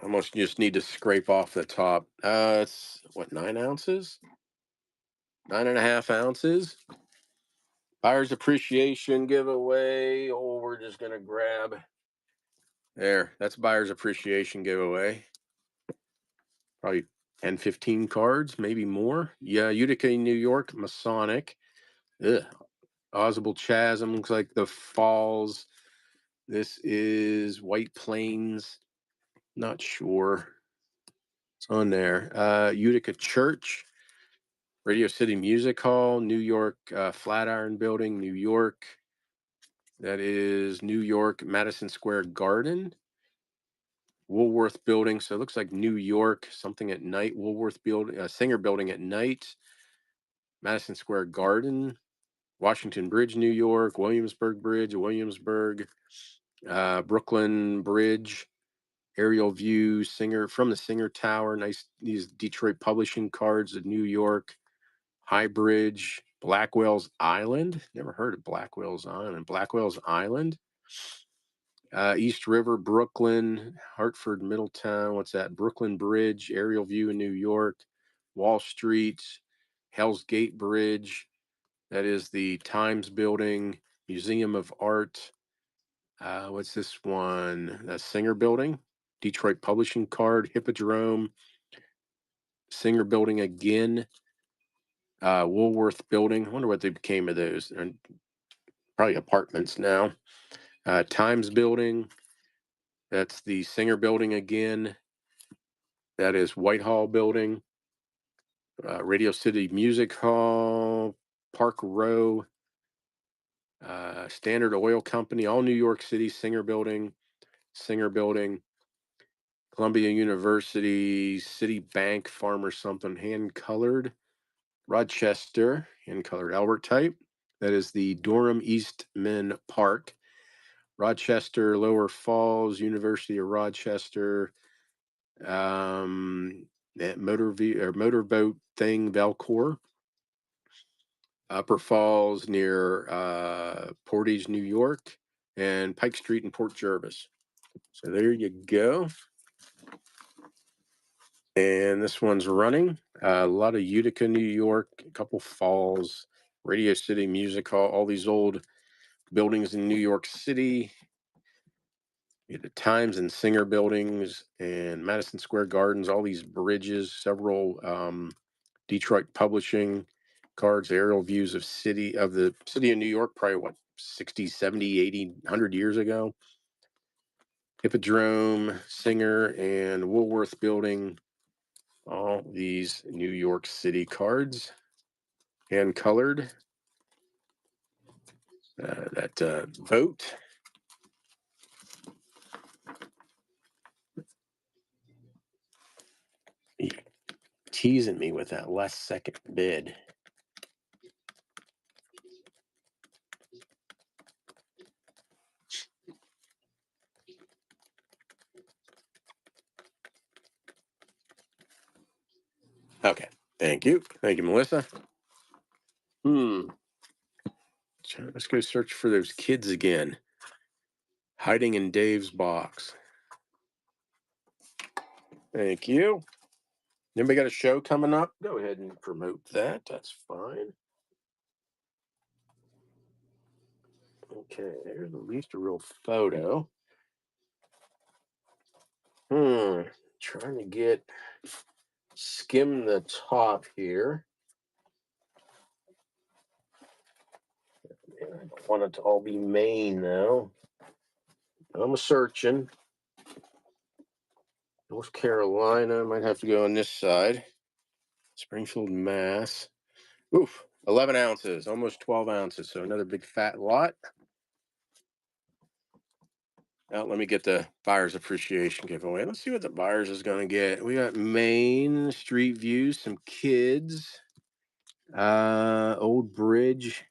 I almost just need to scrape off the top. It's what, 9 ounces? 9.5 ounces. Buyer's appreciation giveaway. Oh, we're just gonna grab there. That's buyer's appreciation giveaway. Probably 10, 15 cards, maybe more. Yeah, Utica, New York, Masonic. Ugh. Oswald Chasm looks like the Falls. This is White Plains. Not sure. It's on there. Utica Church, Radio City Music Hall, New York, Flatiron Building, New York. That is New York, Madison Square Garden. Woolworth Building. So it looks like New York, something at night. Woolworth Building, Singer Building at night. Madison Square Garden. Washington Bridge, New York. Williamsburg Bridge, Williamsburg. Brooklyn Bridge. Aerial view, Singer from the Singer Tower. Nice, these Detroit publishing cards of New York. High Bridge, Blackwell's Island. Never heard of Blackwell's Island. Blackwell's Island. East River, Brooklyn, Hartford, Middletown. What's that? Brooklyn Bridge, aerial view in New York. Wall Street, Hell's Gate Bridge. That is the Times Building, Museum of Art. What's this one? The Singer Building, Detroit Publishing Card, Hippodrome, Singer Building again. Woolworth Building. I wonder what they became of those. They're probably apartments now. Times Building. That's the Singer Building again. That is Whitehall Building. Radio City Music Hall. Park Row. Standard Oil Company. All New York City. Singer Building. Singer Building. Columbia University. City Bank. Farmer something. Hand colored. Rochester. Hand colored Albert type. That is the Durham Eastman Park. Rochester, Lower Falls, University of Rochester, that motorboat thing, Valcour. Upper Falls near Portage, New York, and Pike Street in Port Jervis. So there you go. And this one's running. A lot of Utica, New York, a couple falls, Radio City Music Hall, all these old buildings in New York City. The Times and Singer buildings and Madison Square Gardens, all these bridges, several Detroit publishing cards, aerial views of the city of New York, probably what, 60, 70, 80, 100 years ago. Hippodrome, Singer, and Woolworth Building, all these New York City cards, hand colored. That vote. Teasing me with that last second bid. Okay. Thank you. Thank you, Melissa. Let's go search for those kids again. Hiding in Dave's box. Thank you. Anybody got a show coming up? Go ahead and promote that. That's fine. Okay, there's at least a real photo. Trying to skim the top here. I don't want it to all be Maine now. I'm searching. North Carolina, might have to go on this side. Springfield, Mass. Oof, 11 ounces, almost 12 ounces. So another big fat lot. Let me get the buyer's appreciation giveaway. Let's see what the buyer's is going to get. We got Main Street View, some kids, old bridge.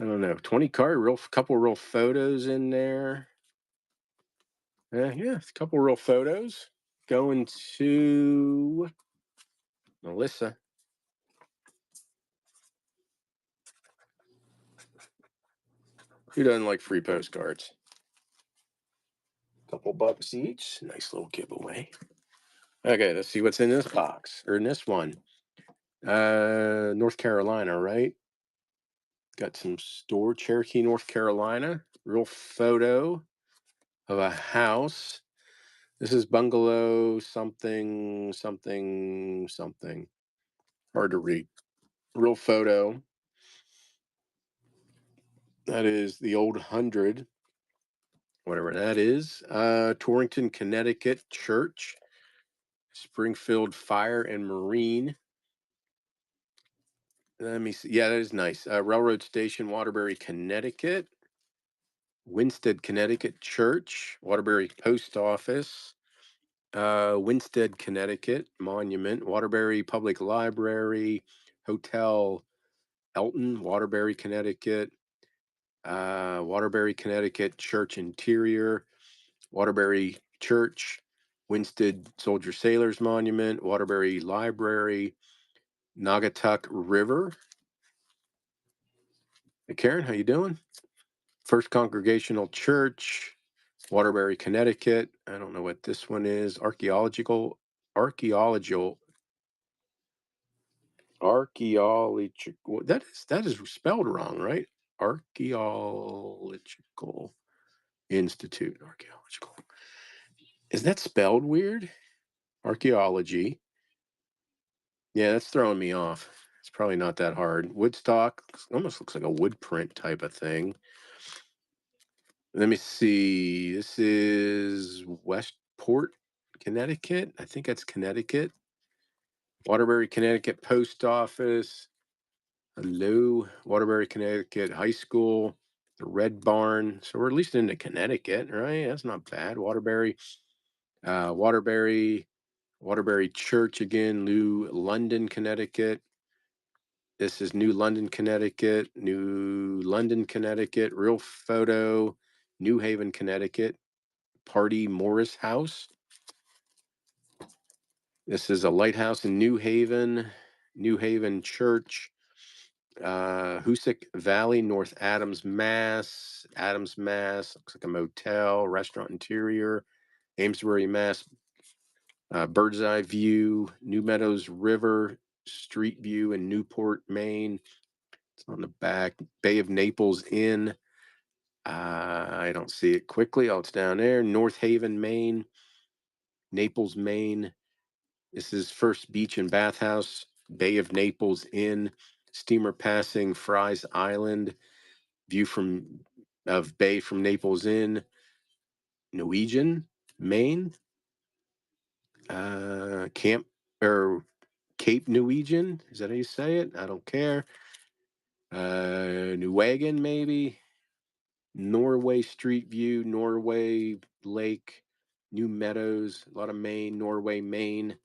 I don't know. 20 card, couple real photos in there. Yeah, a couple real photos. Going to Melissa. Who doesn't like free postcards? Couple bucks each. Nice little giveaway. Okay, let's see what's in this box or in this one. North Carolina, right? Got some store, Cherokee, North Carolina. Real photo of a house. This is bungalow something, something, something. Hard to read. Real photo. That is the old 100, whatever that is. Torrington, Connecticut Church. Springfield Fire and Marine. Let me see. Yeah, that is nice. Railroad Station, Waterbury, Connecticut. Winsted, Connecticut Church. Waterbury Post Office. Winsted, Connecticut Monument. Waterbury Public Library. Hotel Elton, Waterbury, Connecticut. Waterbury, Connecticut Church Interior. Waterbury Church. Winsted Soldier Sailors Monument. Waterbury Library. Naugatuck River. Hey, Karen, how you doing? First Congregational Church, Waterbury, Connecticut. I don't know what this one is. Archaeological. That is spelled wrong, right? Archaeological Institute. Archaeological. Is that spelled weird? Archaeology. Yeah, that's throwing me off. It's probably not that hard. Woodstock almost looks like a wood print type of thing. Let me see. This is Westport, Connecticut. I think that's Connecticut. Waterbury, Connecticut Post Office. Hello, Waterbury, Connecticut High School. The Red Barn. So we're at least into Connecticut, right? That's not bad. Waterbury, Waterbury, Waterbury Church again. New London, Connecticut. This is New London, Connecticut. New London, Connecticut. Real photo. New Haven, Connecticut. Party Morris House. This is a lighthouse in New Haven Church, Hoosick Valley, North Adams, Mass. Adams, Mass. Looks like a motel, restaurant interior. Amesbury, Mass. Bird's Eye View, New Meadows River, Street View in Newport, Maine. It's on the back. Bay of Naples Inn. I don't see it quickly. Oh, it's down there. North Haven, Maine. Naples, Maine. This is First Beach and Bathhouse, Bay of Naples Inn, steamer passing Fry's Island, view of Bay from Naples Inn, Norwegian, Maine, Camp or Cape Norwegian. Is that how you say it? I don't care. New Wagon, maybe. Norway Street View, Norway Lake, New Meadows, a lot of Maine, Norway, Maine.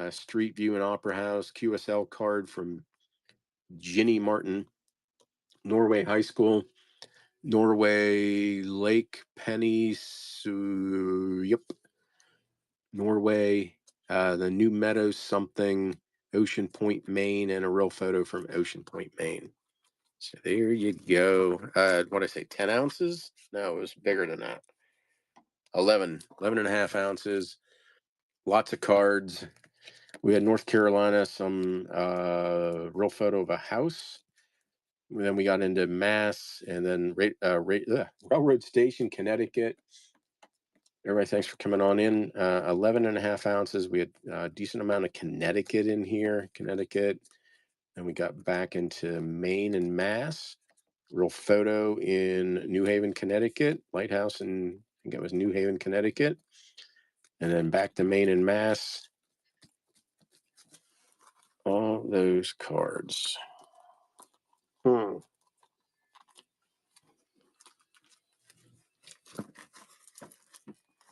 Street View and Opera House, QSL card from Ginny Martin, Norway High School, Norway Lake Penny, yep, Norway, the New Meadows something, Ocean Point, Maine, and a real photo from Ocean Point, Maine. So there you go. What did I say, 10 ounces? No, it was bigger than that. 11 and a half ounces. Lots of cards. We had North Carolina, some real photo of a house. And then we got into Mass, and then Railroad Station, Connecticut. Everybody, thanks for coming on in. 11 and a half ounces. We had a decent amount of Connecticut in here, Connecticut. And we got back into Maine and Mass. Real photo in New Haven, Connecticut. Lighthouse in, I think it was New Haven, Connecticut. And then back to Maine and Mass. All those cards.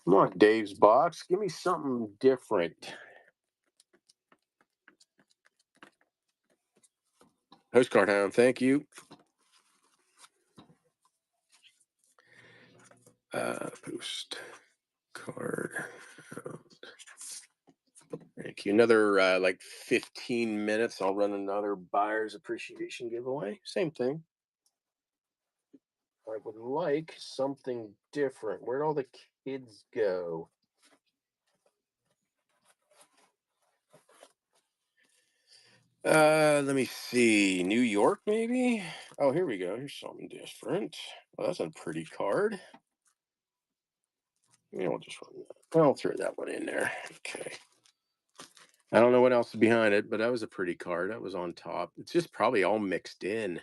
Come on, Dave's box. Give me something different. Postcard hound, thank you. Postcard. Thank you. Another like 15 minutes. I'll run another buyer's appreciation giveaway. Same thing. I would like something different. Where'd all the kids go? Let me see. New York, maybe? Oh, here we go. Here's something different. Well, that's a pretty card. I'll just run that. I'll throw that one in there. Okay. I don't know what else is behind it, but that was a pretty card. That was on top. It's just probably all mixed in.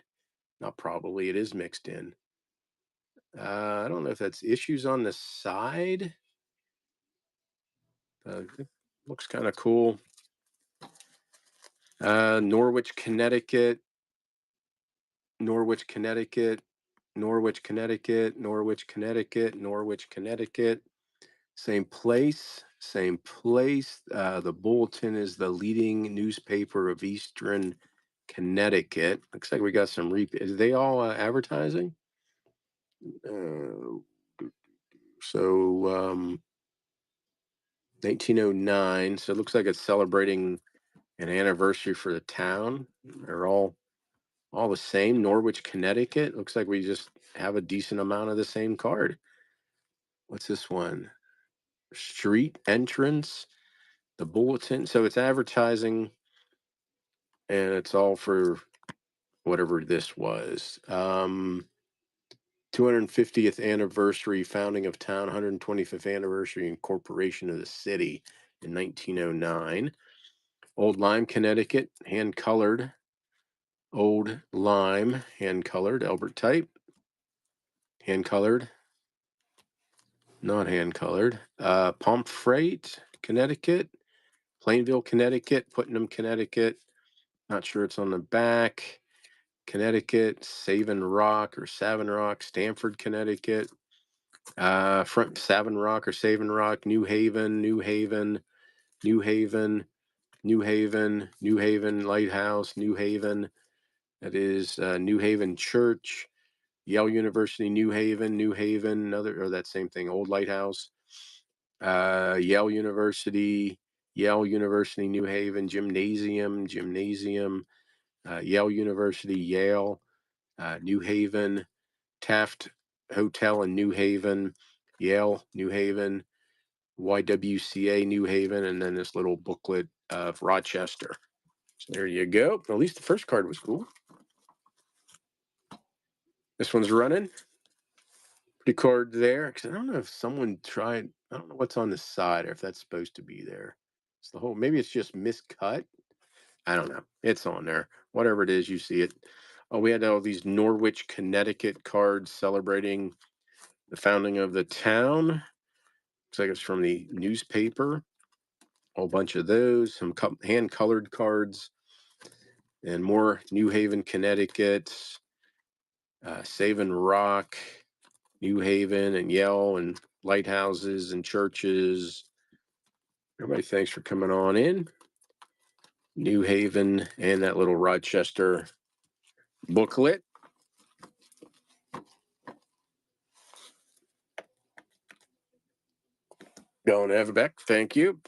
Not probably. It is mixed in. I don't know if that's issues on the side. It looks kind of cool. Norwich, Connecticut. Norwich, Connecticut. Norwich, Connecticut. Norwich, Connecticut. Norwich, Connecticut. Same place. Same place. The Bulletin is the leading newspaper of Eastern Connecticut. Looks like we got some Are they all advertising? Uh, so 1909. So it looks like it's celebrating an anniversary for the town. They're all the same. Norwich, Connecticut. Looks like we just have a decent amount of the same card. What's this one? Street entrance. The Bulletin. So it's advertising, and it's all for whatever this was. 250th anniversary founding of town, 125th anniversary incorporation of the city in 1909. Old Lyme, Connecticut, hand colored. Old Lyme, hand colored. Albert type, hand colored. Not hand colored. Pomfret, Connecticut. Plainville, Connecticut. Putnam, Connecticut. Not sure it's on the back. Connecticut, Savin Rock or Savin Rock, Stamford, Connecticut, front Savin Rock or Savin Rock, New Haven, New Haven, New Haven, New Haven, New Haven Lighthouse, New Haven. That is New Haven Church, Yale University, New Haven, New Haven, another, or that same thing, Old Lighthouse, Yale University, Yale University, New Haven, Gymnasium, Gymnasium, Yale University, Yale, New Haven, Taft Hotel in New Haven, Yale, New Haven, YWCA, New Haven, and then this little booklet of Rochester. So there you go. At least the first card was cool. This one's running. Pretty card there. Because I don't know if someone tried, I don't know what's on the side or if that's supposed to be there. It's the whole, maybe it's just miscut. I don't know. It's on there. Whatever it is, you see it. Oh, we had all these Norwich, Connecticut cards celebrating the founding of the town. Looks like it's from the newspaper. A whole bunch of those, some hand-colored cards, and more New Haven, Connecticut, Savin Rock, New Haven, and Yale, and lighthouses and churches. Everybody, thanks for coming on in. New Haven and that little Rochester booklet. Going Everbeck, thank you.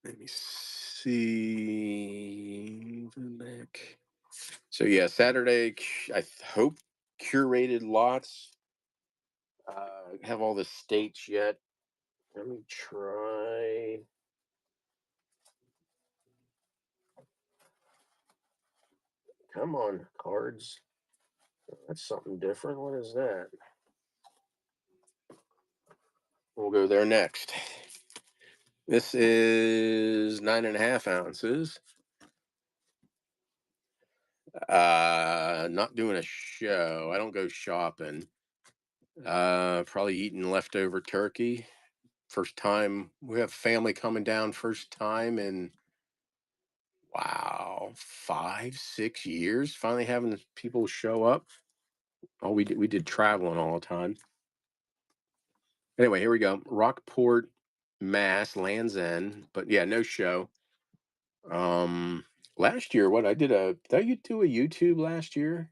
Let me see. Back. So yeah, Saturday. I hope curated lots. Have all the states yet? Let me try. Come on, cards. That's something different. What is that? We'll go there next. This is 9.5 ounces. Not doing a show. I don't go shopping. Probably eating leftover turkey. First time we have family coming down. First time in wow, 5, 6 years. Finally having people show up. We did traveling all the time. Anyway, here we go. Rockport, Mass, Land's End, but yeah, no show. Um, Last year, what I did you do a YouTube last year?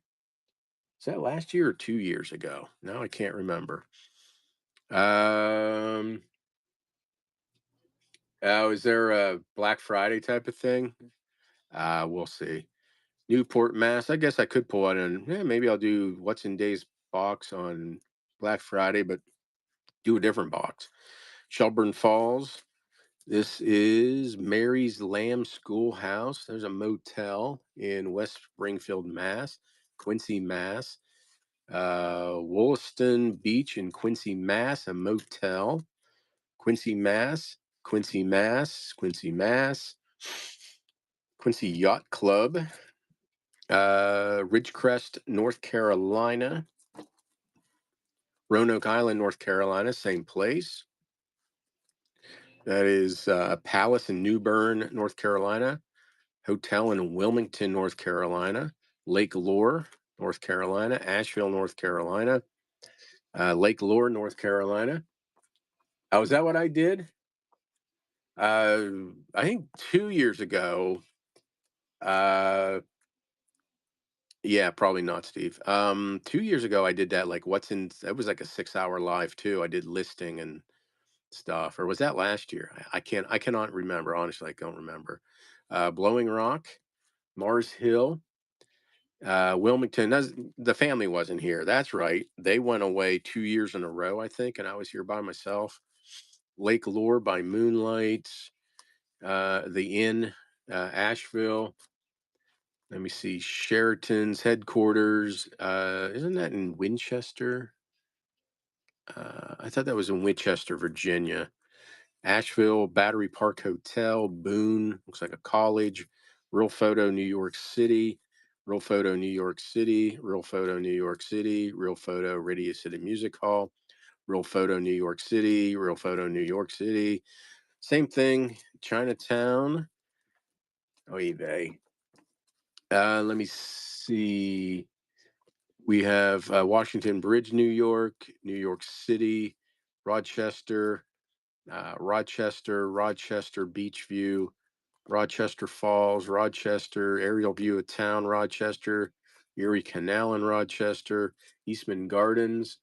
Is that last year or 2 years ago? Now I can't remember. Um, oh, is there a Black Friday type of thing? We'll see. Newport, Mass. I guess I could pull out and maybe I'll do what's in Dave's box on Black Friday, but do a different box. Shelburne Falls. This is Mary's Lamb Schoolhouse. There's a motel in West Springfield, Mass. Quincy, Mass. Wollaston Beach in Quincy, Mass. A motel. Quincy, Mass. Quincy, Mass. Quincy, Mass. Quincy Yacht Club. Ridgecrest, North Carolina. Roanoke Island, North Carolina, same place. That is a Palace in New Bern, North Carolina. Hotel in Wilmington, North Carolina. Lake Lure, North Carolina. Asheville, North Carolina. Lake Lure, North Carolina. Oh, is that what I did? Uh, I think 2 years ago. Uh, yeah, probably not, Steve. 2 years ago, I did that. Like, that was like a 6 hour live too. I did listing and stuff, or was that last year? I cannot remember. Honestly, I don't remember. Blowing Rock, Mars Hill, Wilmington. The family wasn't here. That's right. They went away 2 years in a row, I think, and I was here by myself. Lake Lure by Moonlight, the Inn, Asheville. Let me see. Sheraton's headquarters. Isn't that in Winchester? I thought that was in Winchester, Virginia. Asheville, Battery Park Hotel, Boone, looks like a college. Real Photo, New York City. Real Photo, New York City. Real Photo, New York City. Real Photo, Radio City Music Hall. Real Photo, New York City. Real Photo, New York City. Same thing. Chinatown. Oh, eBay. Let me see. We have Washington Bridge, New York, New York City, Rochester, Rochester Beach View, Rochester Falls, Rochester, aerial view of town, Rochester, Erie Canal in Rochester, Eastman Gardens.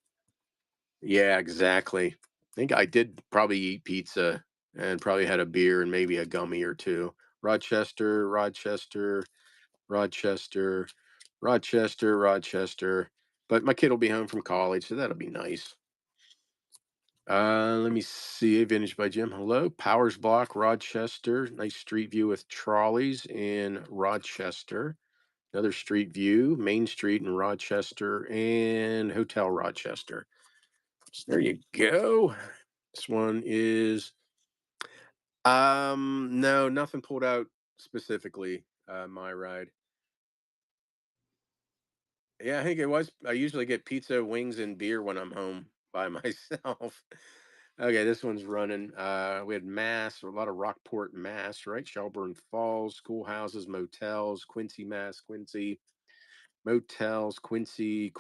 Yeah, exactly. I think I did probably eat pizza and probably had a beer and maybe a gummy or two. Rochester, Rochester, Rochester, Rochester, Rochester. But my kid will be home from college, so that'll be nice. Let me see. Vintage by Jim. Hello. Powers Block, Rochester. Nice street view with trolleys in Rochester. Another street view, Main Street in Rochester and Hotel Rochester. So there you go. This one is no, nothing pulled out specifically, my ride. Yeah, I think it was. I usually get pizza, wings, and beer when I'm home by myself. Okay, this one's running. We had Mass, a lot of Rockport, Mass, right? Shelburne Falls, schoolhouses, motels, Quincy, Mass, Quincy, motels, Quincy.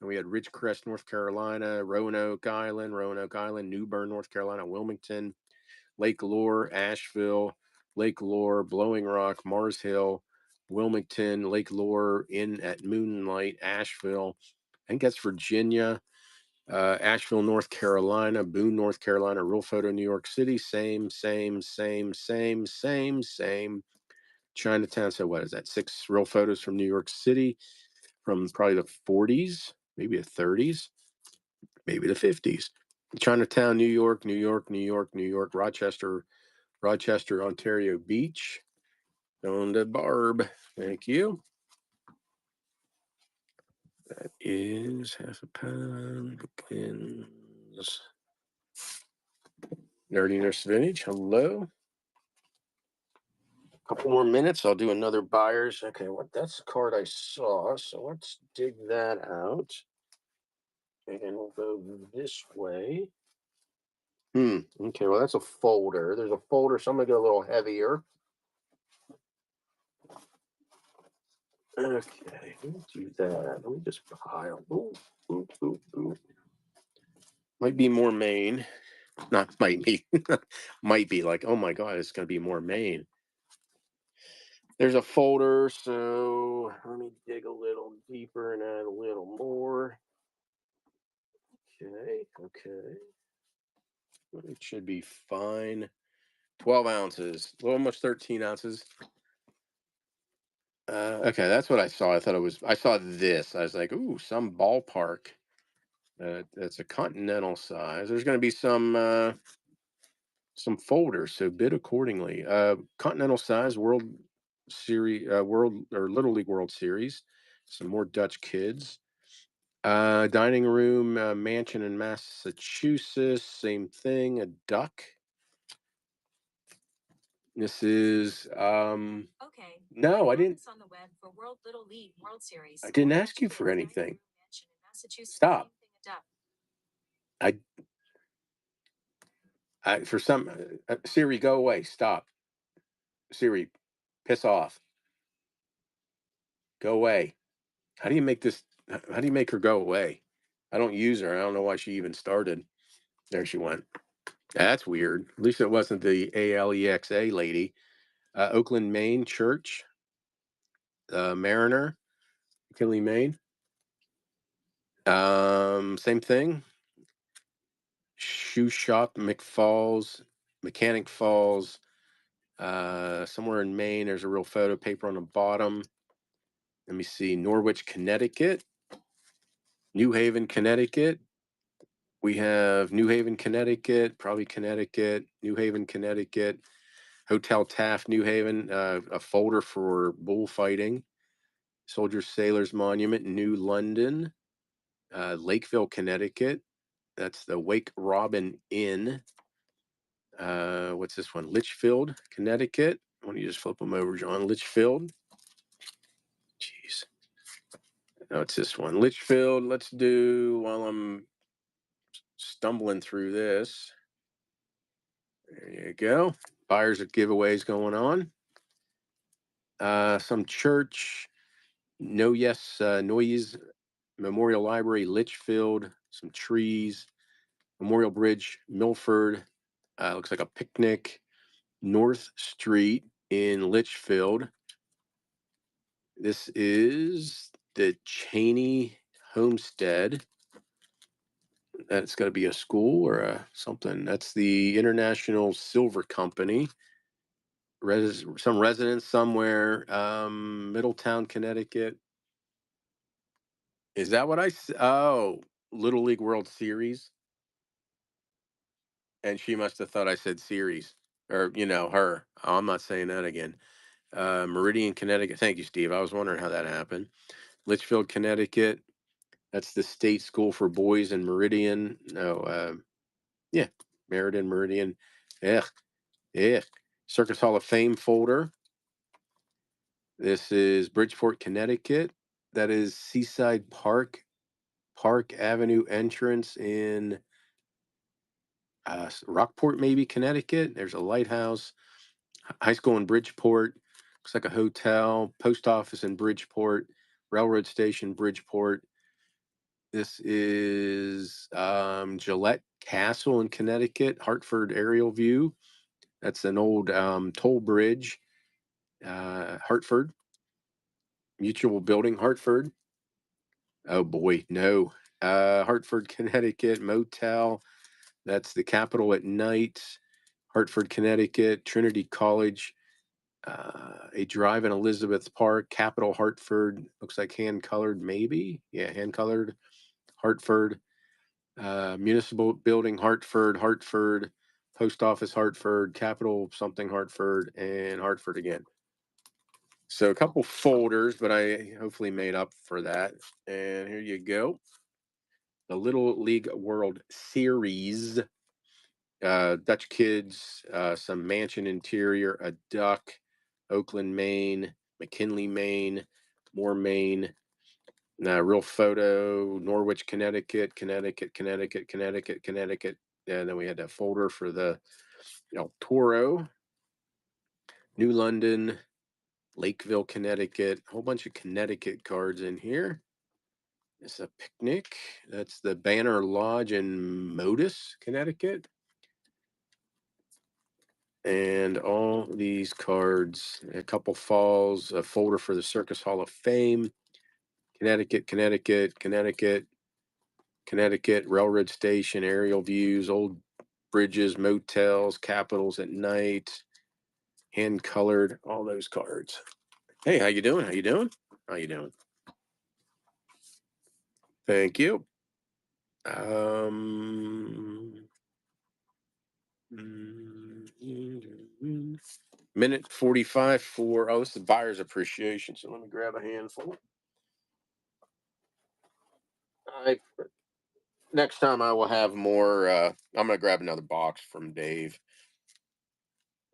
And we had Ridgecrest, North Carolina, Roanoke Island, New Bern, North Carolina, Wilmington, Lake Lure, Asheville, Lake Lure, Blowing Rock, Mars Hill, Wilmington, Lake Lure, in at Moonlight, Asheville. I think that's Virginia. Asheville, North Carolina, Boone, North Carolina, Real Photo, New York City, same. Chinatown. So what is that? 6 real photos from New York City from probably the 40s, maybe the 30s, maybe the 50s. Chinatown, New York, Rochester, Ontario Beach. On to Barb. Thank you. That is half a pound. Bookends. Nerdy Nurse Vintage. Hello. Couple more minutes. I'll do another buyers. Okay, that's the card I saw. So let's dig that out. And we'll go this way. Okay, well, that's a folder. There's a folder, so I'm gonna go a little heavier. Okay, let me do that. Let me just pile. Ooh, ooh, ooh, ooh. Might be more Maine. Not might be. Might be like, oh my God, it's going to be more Maine. There's a folder, so let me dig a little deeper and add a little more. Okay, okay. It should be fine. 12 ounces, a little almost 13 ounces. Okay, that's what I saw. I thought it was, I saw this. I was like, ooh, some ballpark. That's a continental size. There's going to be some folders, so bid accordingly. Continental size World Series, World or Little League World Series. Some more Dutch kids. Dining room, mansion in Massachusetts. Same thing. A duck. This is Okay. I no, I found didn't. this on the web for World Little League World I Series. didn't ask Dutch you for Kids Dining anything. Room Mansion in Massachusetts. Stop. Same thing, a duck. I, for some Siri, go away. Stop. Siri, piss off. Go away. How do you make this? How do you make her go away? I don't use her. I don't know why she even started. There she went. That's weird. At least it wasn't the Alexa lady. Oakland, Maine Church, Mariner, McKinley, Maine. Same thing. Shoe shop, McFalls, Mechanic Falls. Somewhere in Maine, there's a real photo paper on the bottom. Let me see. Norwich, Connecticut, New Haven, Connecticut. We have New Haven, Connecticut, probably Connecticut, New Haven, Connecticut, Hotel Taft, New Haven, a folder for bullfighting, Soldiers Sailors Monument, New London, Lakeville, Connecticut. That's the Wake Robin Inn. What's this one? Litchfield, Connecticut. Why don't you just flip them over, John? Litchfield. Jeez. No, it's this one. Litchfield. Let's do while I'm stumbling through this. There you go. Buyers of giveaways going on. Some church. No Yes Noise Memorial Library, Litchfield. Some trees. Memorial Bridge, Milford. Looks like a picnic. North Street in Litchfield. This is the Cheney Homestead. That's got to be a school or something. That's the International Silver Company. Some residence somewhere, Middletown, Connecticut. Is that what Oh, Little League World Series. And she must have thought I said series, or her. Oh, I'm not saying that again. Meridian, Connecticut. Thank you, Steve. I was wondering how that happened. Litchfield, Connecticut. That's the state school for boys in Meridian. No, yeah, Meriden, Meridian. Yeah, yeah. Circus Hall of Fame folder. This is Bridgeport, Connecticut. That is Seaside Park, Park Avenue entrance in Rockport, maybe Connecticut. There's a lighthouse. High school in Bridgeport. Looks like a hotel. Post office in Bridgeport. Railroad station, Bridgeport. This is Gillette Castle in Connecticut, Hartford aerial view. That's an old toll bridge, Hartford. Mutual Building, Hartford. Oh boy, no. Hartford, Connecticut, motel. That's the Capitol at night. Hartford, Connecticut, Trinity College. A drive in Elizabeth Park, Capitol, Hartford. Looks like hand colored, maybe. Yeah, hand colored. Hartford. Municipal Building, Hartford, Hartford, Post Office, Hartford, Capital something, Hartford, and Hartford again. So a couple folders, but I hopefully made up for that. And here you go. The Little League World Series. Dutch kids, some mansion interior, a duck, Oakland, Maine, McKinley, Maine, more Maine. Real photo, Norwich, Connecticut, Connecticut, Connecticut, Connecticut, Connecticut. And then we had that folder for the El Toro, New London, Lakeville, Connecticut. A whole bunch of Connecticut cards in here. It's a picnic. That's the Banner Lodge in Modus, Connecticut. And all these cards, a couple falls, a folder for the Circus Hall of Fame, Connecticut, Connecticut, Connecticut, Connecticut, railroad station, aerial views, old bridges, motels, capitals at night, hand colored, all those cards. Hey, how you doing? How you doing? How you doing? Thank you. Um, minute 45 for, oh, this is buyer's appreciation. So let me grab a handful. I Next time I will have more. I'm gonna grab another box from Dave.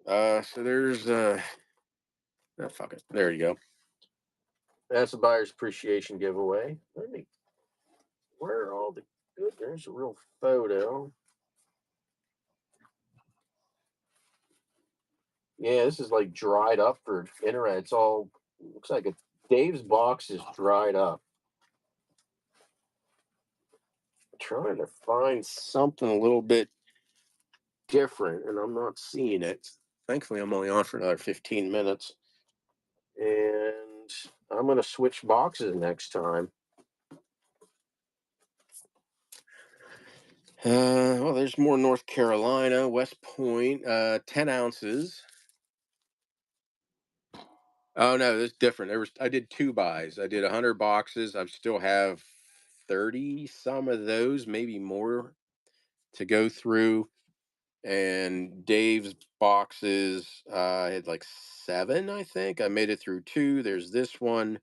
So there's oh, fuck it. There you go. That's a buyer's appreciation giveaway. Let me. Where are all the good? There's a real photo. Yeah, this is like dried up for internet. It's all looks like Dave's box is dried up. Trying to find something a little bit different, and I'm not seeing it. Thankfully, I'm only on for another 15 minutes, and I'm going to switch boxes next time. Well, there's more North Carolina, West Point, 10 ounces. Oh no, that's different. I did two buys. I did 100 boxes. I still have 30 some of those, maybe more to go through. And Dave's boxes, I had like 7, I think. I made it through 2. There's this one,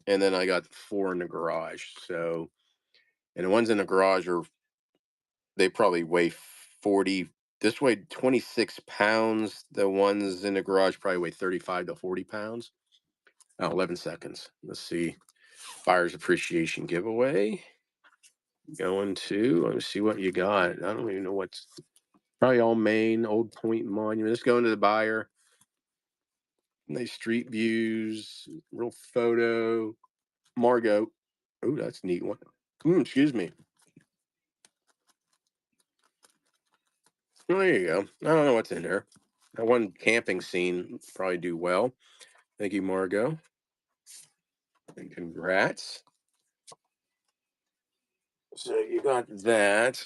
and then I got 4 in the garage. So, and the ones in the garage are they probably weigh 40. This weighed 26 pounds. The ones in the garage probably weigh 35 to 40 pounds. Oh, 11 seconds. Let's see. Buyer's appreciation giveaway. Going to, let me see what you got. I don't even know what's probably all Maine, Old Point Monument. Let's go into the buyer. Nice street views, real photo. Margot. Oh, that's a neat one. Excuse me. Oh, there you go. I don't know what's in there. That one camping scene probably do well. Thank you, Margot. And congrats. So you got that.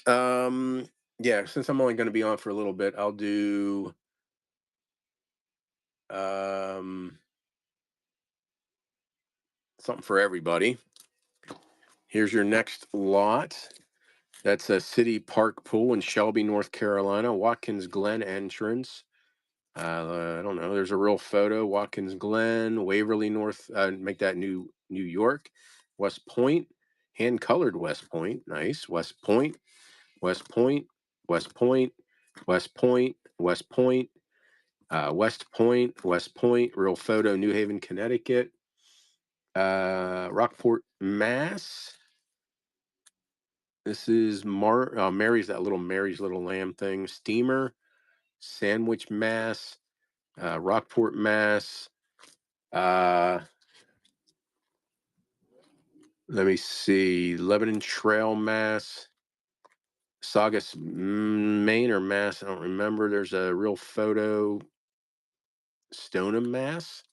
Yeah, since I'm only going to be on for a little bit, I'll do um something for everybody. Here's your next lot. That's a city park pool in Shelby, North Carolina, Watkins Glen entrance. I don't know. There's a real photo. Watkins Glen, Waverly, North. Make that New York, West Point, hand colored West Point. Nice. West Point, West Point, West Point, West Point, West Point, West Point, West Point. Real photo. New Haven, Connecticut. Rockport, Mass. This is Mary's, that little Mary's Little Lamb thing. Steamer, Sandwich, Mass. Rockport, Mass. Uh, Let me see. Lebanon Trail, Mass. Saugus, Maine or Mass. I don't remember. There's a real photo. Stoneham, Mass.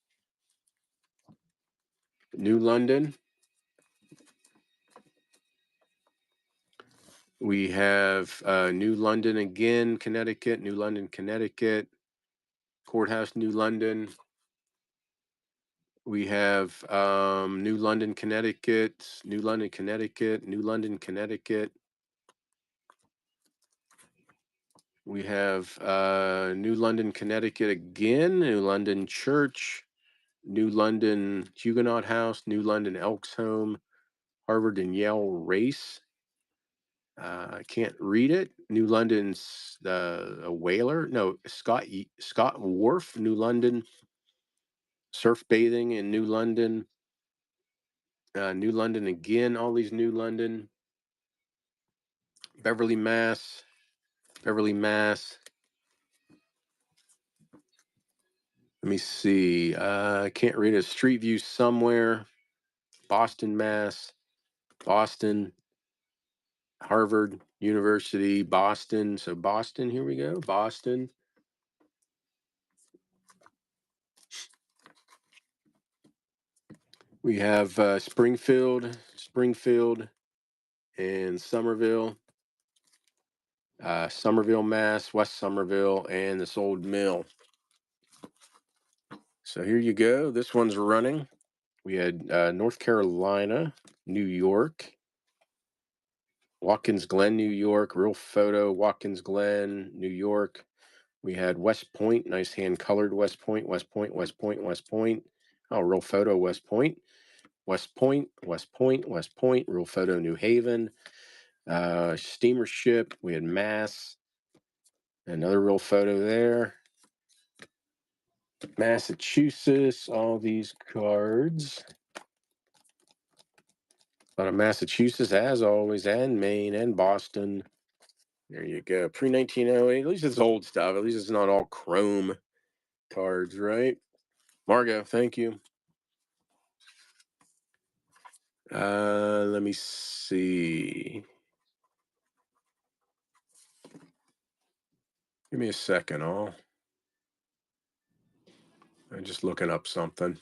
New London. We have New London again, Connecticut. New London, Connecticut. Courthouse, New London. We have New London, Connecticut. New London, Connecticut. New London, Connecticut. We have New London, Connecticut again. New London Church. New London Huguenot House, New London Elks Home, Harvard and Yale Race. I can't read it. New London's a whaler. No, Scott Wharf, New London. Surf bathing in New London. New London again. All these New London. Beverly, Mass. Beverly, Mass. Let me see. I can't read it. Street View somewhere. Boston, Mass. Boston. Harvard University, Boston. So Boston, here we go. Boston. We have Springfield, and Somerville. Somerville, Mass, West Somerville, and this old mill. So here you go. This one's running. We had North Carolina, New York, Watkins Glen, New York, real photo, Watkins Glen, New York. We had West Point, nice hand colored West Point, West Point, West Point, West Point. Oh, real photo, West Point, West Point, West Point, West Point, real photo, New Haven. Steamer ship, we had Mass, another real photo there. Massachusetts, all these cards. Out of Massachusetts, as always, and Maine, and Boston. There you go. Pre 1908. At least it's old stuff. At least it's not all chrome cards, right? Margo, thank you. Let me see. Give me a second. I'm just looking up something.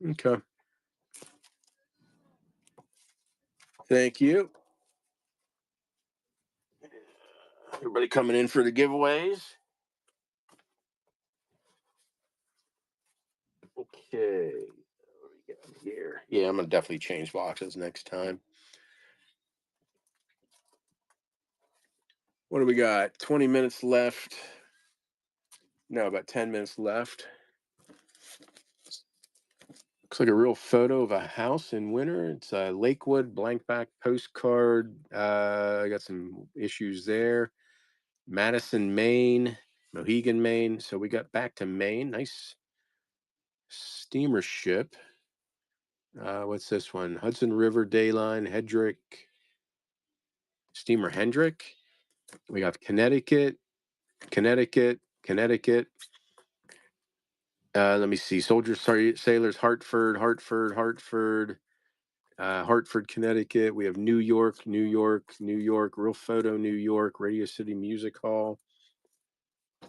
Okay. Thank you. Everybody coming in for the giveaways. Okay. What do we got here? Yeah, I'm gonna definitely change boxes next time. What do we got? 20 minutes left. No, about 10 minutes left. Looks like a real photo of a house in winter. It's a Lakewood blank back postcard. I got some issues there. Madison, Maine, Mohegan, Maine. So we got back to Maine. Nice steamer ship. What's this one? Hudson River Dayline, Hedrick, Steamer Hendrick. We got Connecticut, Connecticut, Connecticut. Let me see. Soldiers, Sailors, Hartford, Hartford, Hartford. Hartford, Connecticut. We have New York, New York, New York, Real Photo, New York, Radio City Music Hall.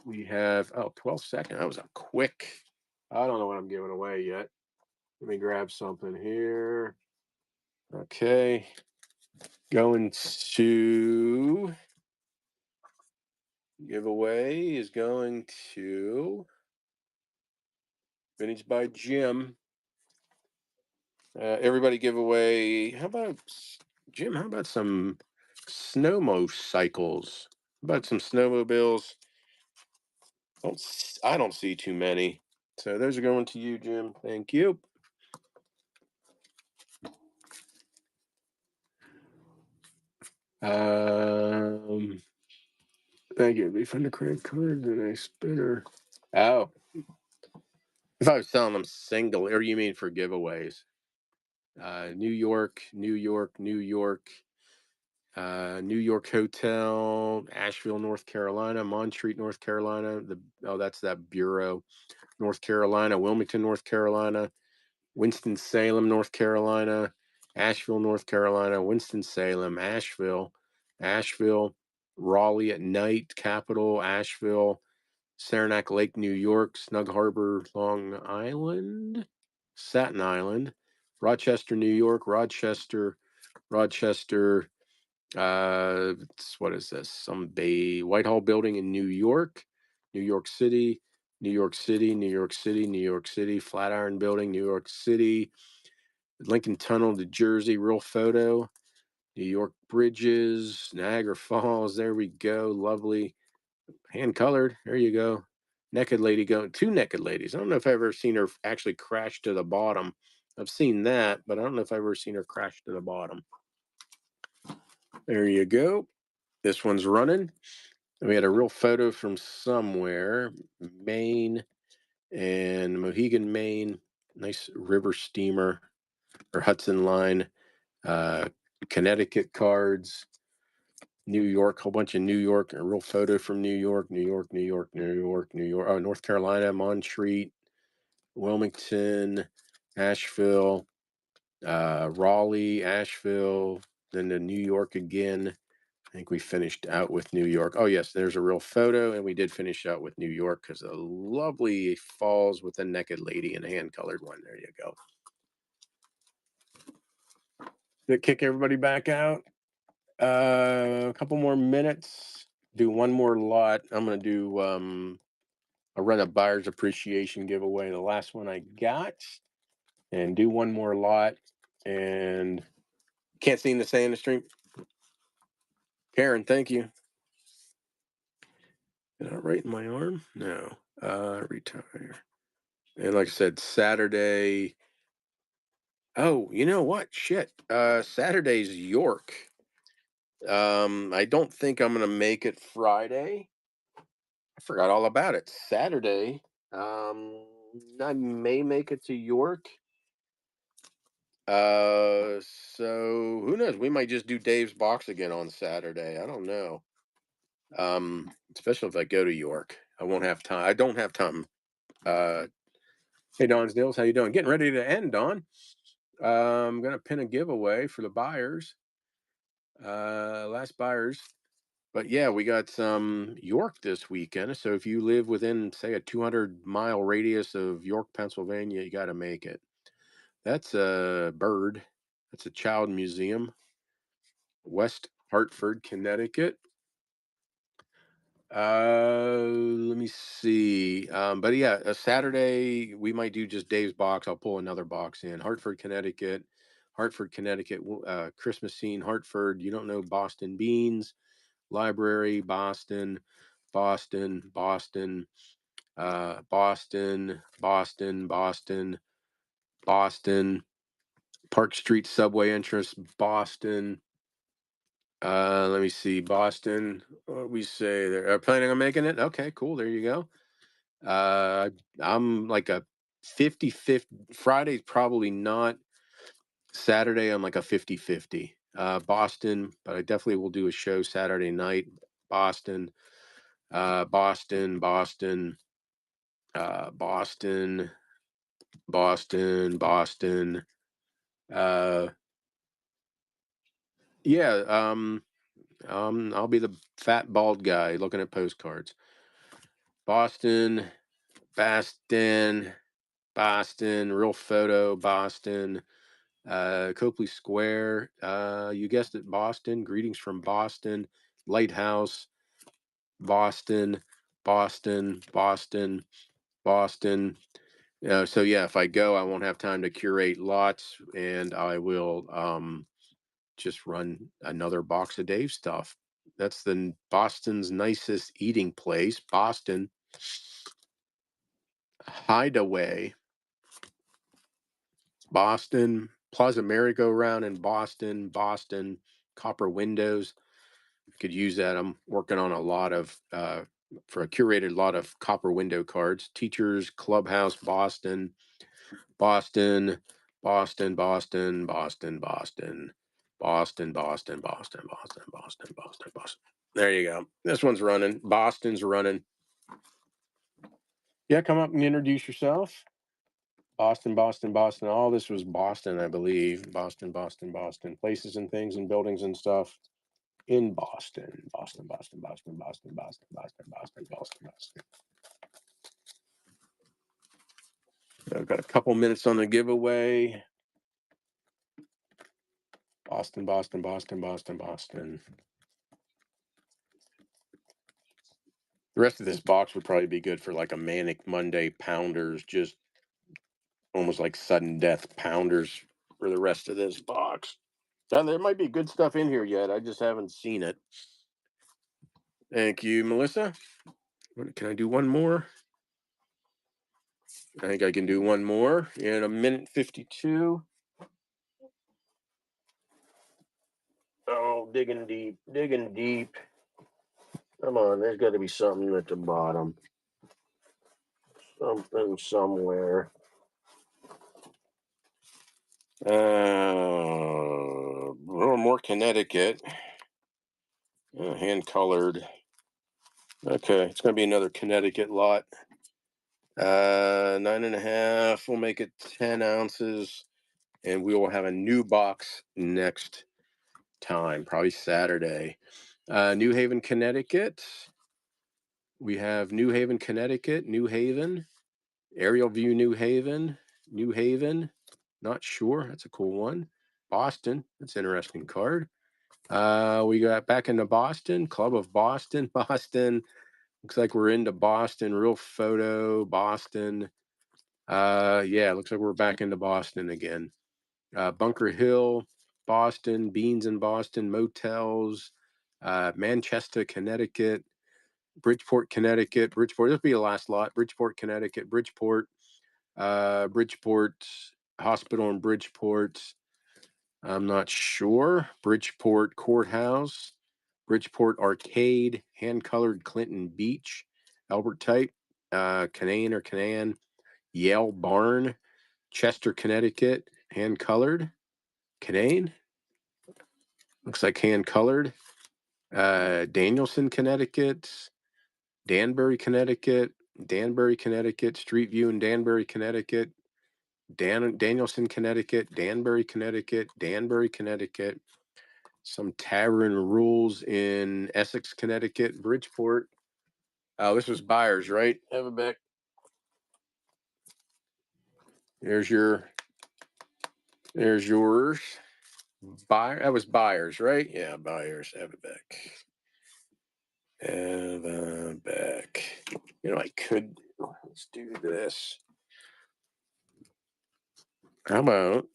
We have, 12 seconds. That was a quick. I don't know what I'm giving away yet. Let me grab something here. Okay. Going to giveaway is going to Vintage by Jim. Everybody give away. How about Jim? How about some snowmocycles? How about some snowmobiles? I don't see too many. So those are going to you, Jim. Thank you. Um, Thank you. Refund a credit card and a spinner. Oh, if I was selling them single, or you mean for giveaways? New York, New York, New York. New York Hotel, Asheville, North Carolina, Mont Street, North Carolina. That's that bureau, North Carolina, Wilmington, North Carolina, Winston-Salem, North Carolina, Asheville, North Carolina, Winston-Salem, Asheville, Raleigh at night, capital, Asheville, Saranac Lake, New York, Snug Harbor, Long Island, Staten Island, Rochester, New York, Rochester. What is this? Some Whitehall building in New York, New York City, New York City, New York City, New York City, Flatiron building, New York City, Lincoln Tunnel to Jersey, real photo, New York bridges, Niagara Falls. There we go. Lovely. Hand colored. There you go. Naked lady going, two naked ladies. I don't know if I've ever seen her actually crash to the bottom. I've seen that, but I don't know if I've ever seen her crash to the bottom. There you go. This one's running. We had a real photo from somewhere, Maine and Mohegan, Maine. Nice river steamer or Hudson line. Connecticut cards, New York, whole bunch of New York, a real photo from New York, New York, New York, New York, New York. Oh, North Carolina, Montreat, Wilmington, Asheville, Raleigh, Asheville, then to New York again. I think we finished out with New York. Oh, yes, there's a real photo. And we did finish out with New York because a lovely falls with a naked lady and a hand colored one. There you go. Did it kick everybody back out? A couple more minutes. Do one more lot. I'm going to do, I run a buyer's appreciation giveaway, the last one I got, and do one more lot. And can't seem to stay in the stream. Karen, thank you. Did I write in my arm? No. Retire. And like I said, Saturday. Oh, you know what? Shit. Saturday's York. I don't think I'm gonna make it Friday. I forgot all about it. Saturday. I may make it to York. So who knows? We might just do Dave's box again on Saturday. I don't know. Especially if I go to York. I won't have time. I don't have time. Hey, Don's Deals, how you doing? Getting ready to end, Don. I'm gonna pin a giveaway for the buyers. Last buyers. But yeah, we got some York this weekend. So if you live within, say, a 200-mile radius of York, Pennsylvania, you got to make it. That's a bird. That's a child museum. West Hartford, Connecticut. Let me see. But yeah, a Saturday we might do just Dave's box. I'll pull another box in Hartford, Connecticut. Hartford, Connecticut. Christmas scene, Hartford. You don't know Boston beans. Library, Boston, Boston, Boston, Boston, Boston, Boston, Boston. Park Street subway entrance, Boston. Let me see, Boston. What we say there? Planning on making it? Okay, cool. There you go. I'm like a 50-50. Friday's probably not. Saturday, I'm like a 50-50. Boston, but I definitely will do a show Saturday night. Boston, Boston, Boston, Boston, Boston, Boston. Uh, yeah, I'll be the fat bald guy looking at postcards. Boston, Boston, Boston, real photo, Boston, Copley Square. You guessed it, Boston. Greetings from Boston, Lighthouse, Boston, Boston, Boston, Boston. So yeah, if I go, I won't have time to curate lots, and I will just run another box of Dave stuff. That's the Boston's nicest eating place, Boston Hideaway, Boston Plaza Merry-Go-Round in Boston, Boston Copper Windows. Could use that. I'm working on a lot of for a curated lot of copper window cards. Teachers Clubhouse, Boston, Boston, Boston, Boston, Boston, Boston, Boston, Boston, Boston, Boston, Boston, Boston, Boston. There you go. This one's running. Boston's running. Yeah, come up and introduce yourself. Boston, Boston, Boston. All this was Boston, I believe. Boston, Boston, Boston. Places and things and buildings and stuff in Boston. Boston, Boston, Boston, Boston, Boston, Boston, Boston, Boston, Boston. I've got a couple minutes on the giveaway. Boston, Boston, Boston, Boston, Boston. The rest of this box would probably be good for like a manic Monday pounders, just almost like sudden death pounders for the rest of this box. Now, there might be good stuff in here yet. I just haven't seen it. Thank you, Melissa. Can I do one more? I think I can do one more in a minute 52. Oh, digging deep, digging deep. Come on, there's got to be something at the bottom. Something somewhere. more Connecticut. Oh, hand colored. Okay, it's gonna be another Connecticut lot. 9.5. We'll make it 10 ounces, and we will have a new box next time, probably Saturday. New Haven, Connecticut. We have New Haven, Connecticut, New Haven, aerial view, New Haven, New Haven. Not sure. That's a cool one. Boston. That's an interesting card. We got back into Boston, Club of Boston, Boston. Looks like we're into Boston. Real photo, Boston. Yeah, looks like we're back into Boston again. Bunker Hill, Boston, Beans in Boston, Motels, Manchester, Connecticut, Bridgeport, Connecticut, Bridgeport. This will be the last lot. Bridgeport, Connecticut, Bridgeport Hospital in Bridgeport. I'm not sure. Bridgeport Courthouse, Bridgeport Arcade, hand colored Clinton Beach, Albert type, Canaan or Canaan, Yale Barn, Chester, Connecticut, hand colored, Canaan. Looks like hand colored. Danielson, Connecticut, Danbury, Connecticut, Street View in Danbury, Connecticut, Danielson, Connecticut, Danbury, Connecticut, Danbury, Connecticut. Some Tavern Rules in Essex, Connecticut, Bridgeport. Oh, this was buyers, right? Everbeck. There's your. There's yours. Buyer. That was buyers, right? Yeah, buyers. Everbeck. Everbeck. You know, I could. Let's do this. How about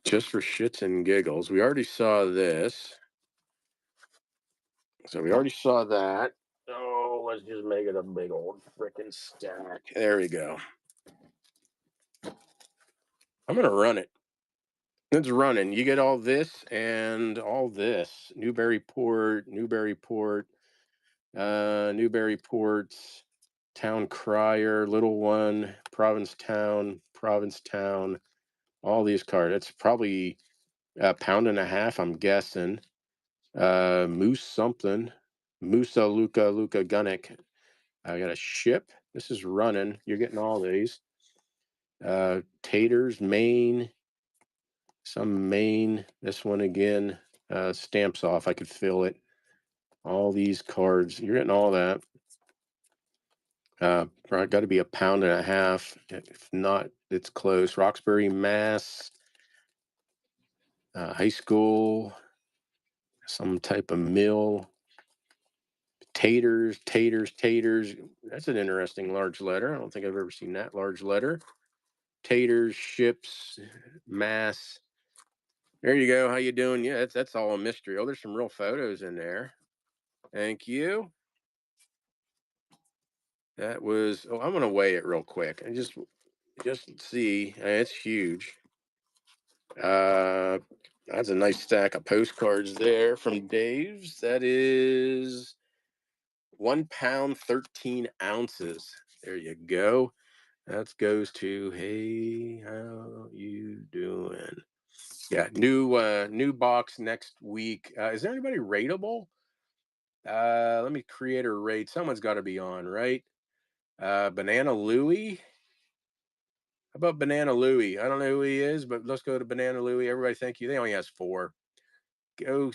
just for shits and giggles? We already saw this. So we already saw that. Oh, let's just make it a big old freaking stack. There we go. I'm gonna run it. It's running. You get all this and all this. Newburyport, Town Crier, Little One, Provincetown. All these cards. It's probably a pound and a half, I'm guessing. Moose something. Luca Gunnick. I got a ship. This is running. You're getting all these. Taters, Maine. Some Maine. This one again. Stamps off. I could feel it. All these cards. You're getting all that. Got to be a pound and a half. If not, it's close. Roxbury, Mass. High school. Some type of mill. Taters. That's an interesting large letter. I don't think I've ever seen that large letter. Taters, ships, Mass. There you go. How you doing? Yeah, that's all a mystery. Oh, there's some real photos in there. Thank you. That was. Oh, I'm gonna weigh it real quick and just see. It's huge. Uh, that's a nice stack of postcards there from Dave's. That is 1 pound 13 ounces. There you go. That goes to hey, how you doing? Yeah, new box next week. Is there anybody rateable? Let me create a rate. Someone's got to be on, right? Banana Louie. How about Banana Louie? I don't know who he is, but let's go to Banana Louie. Everybody, thank you. They only has 4. Go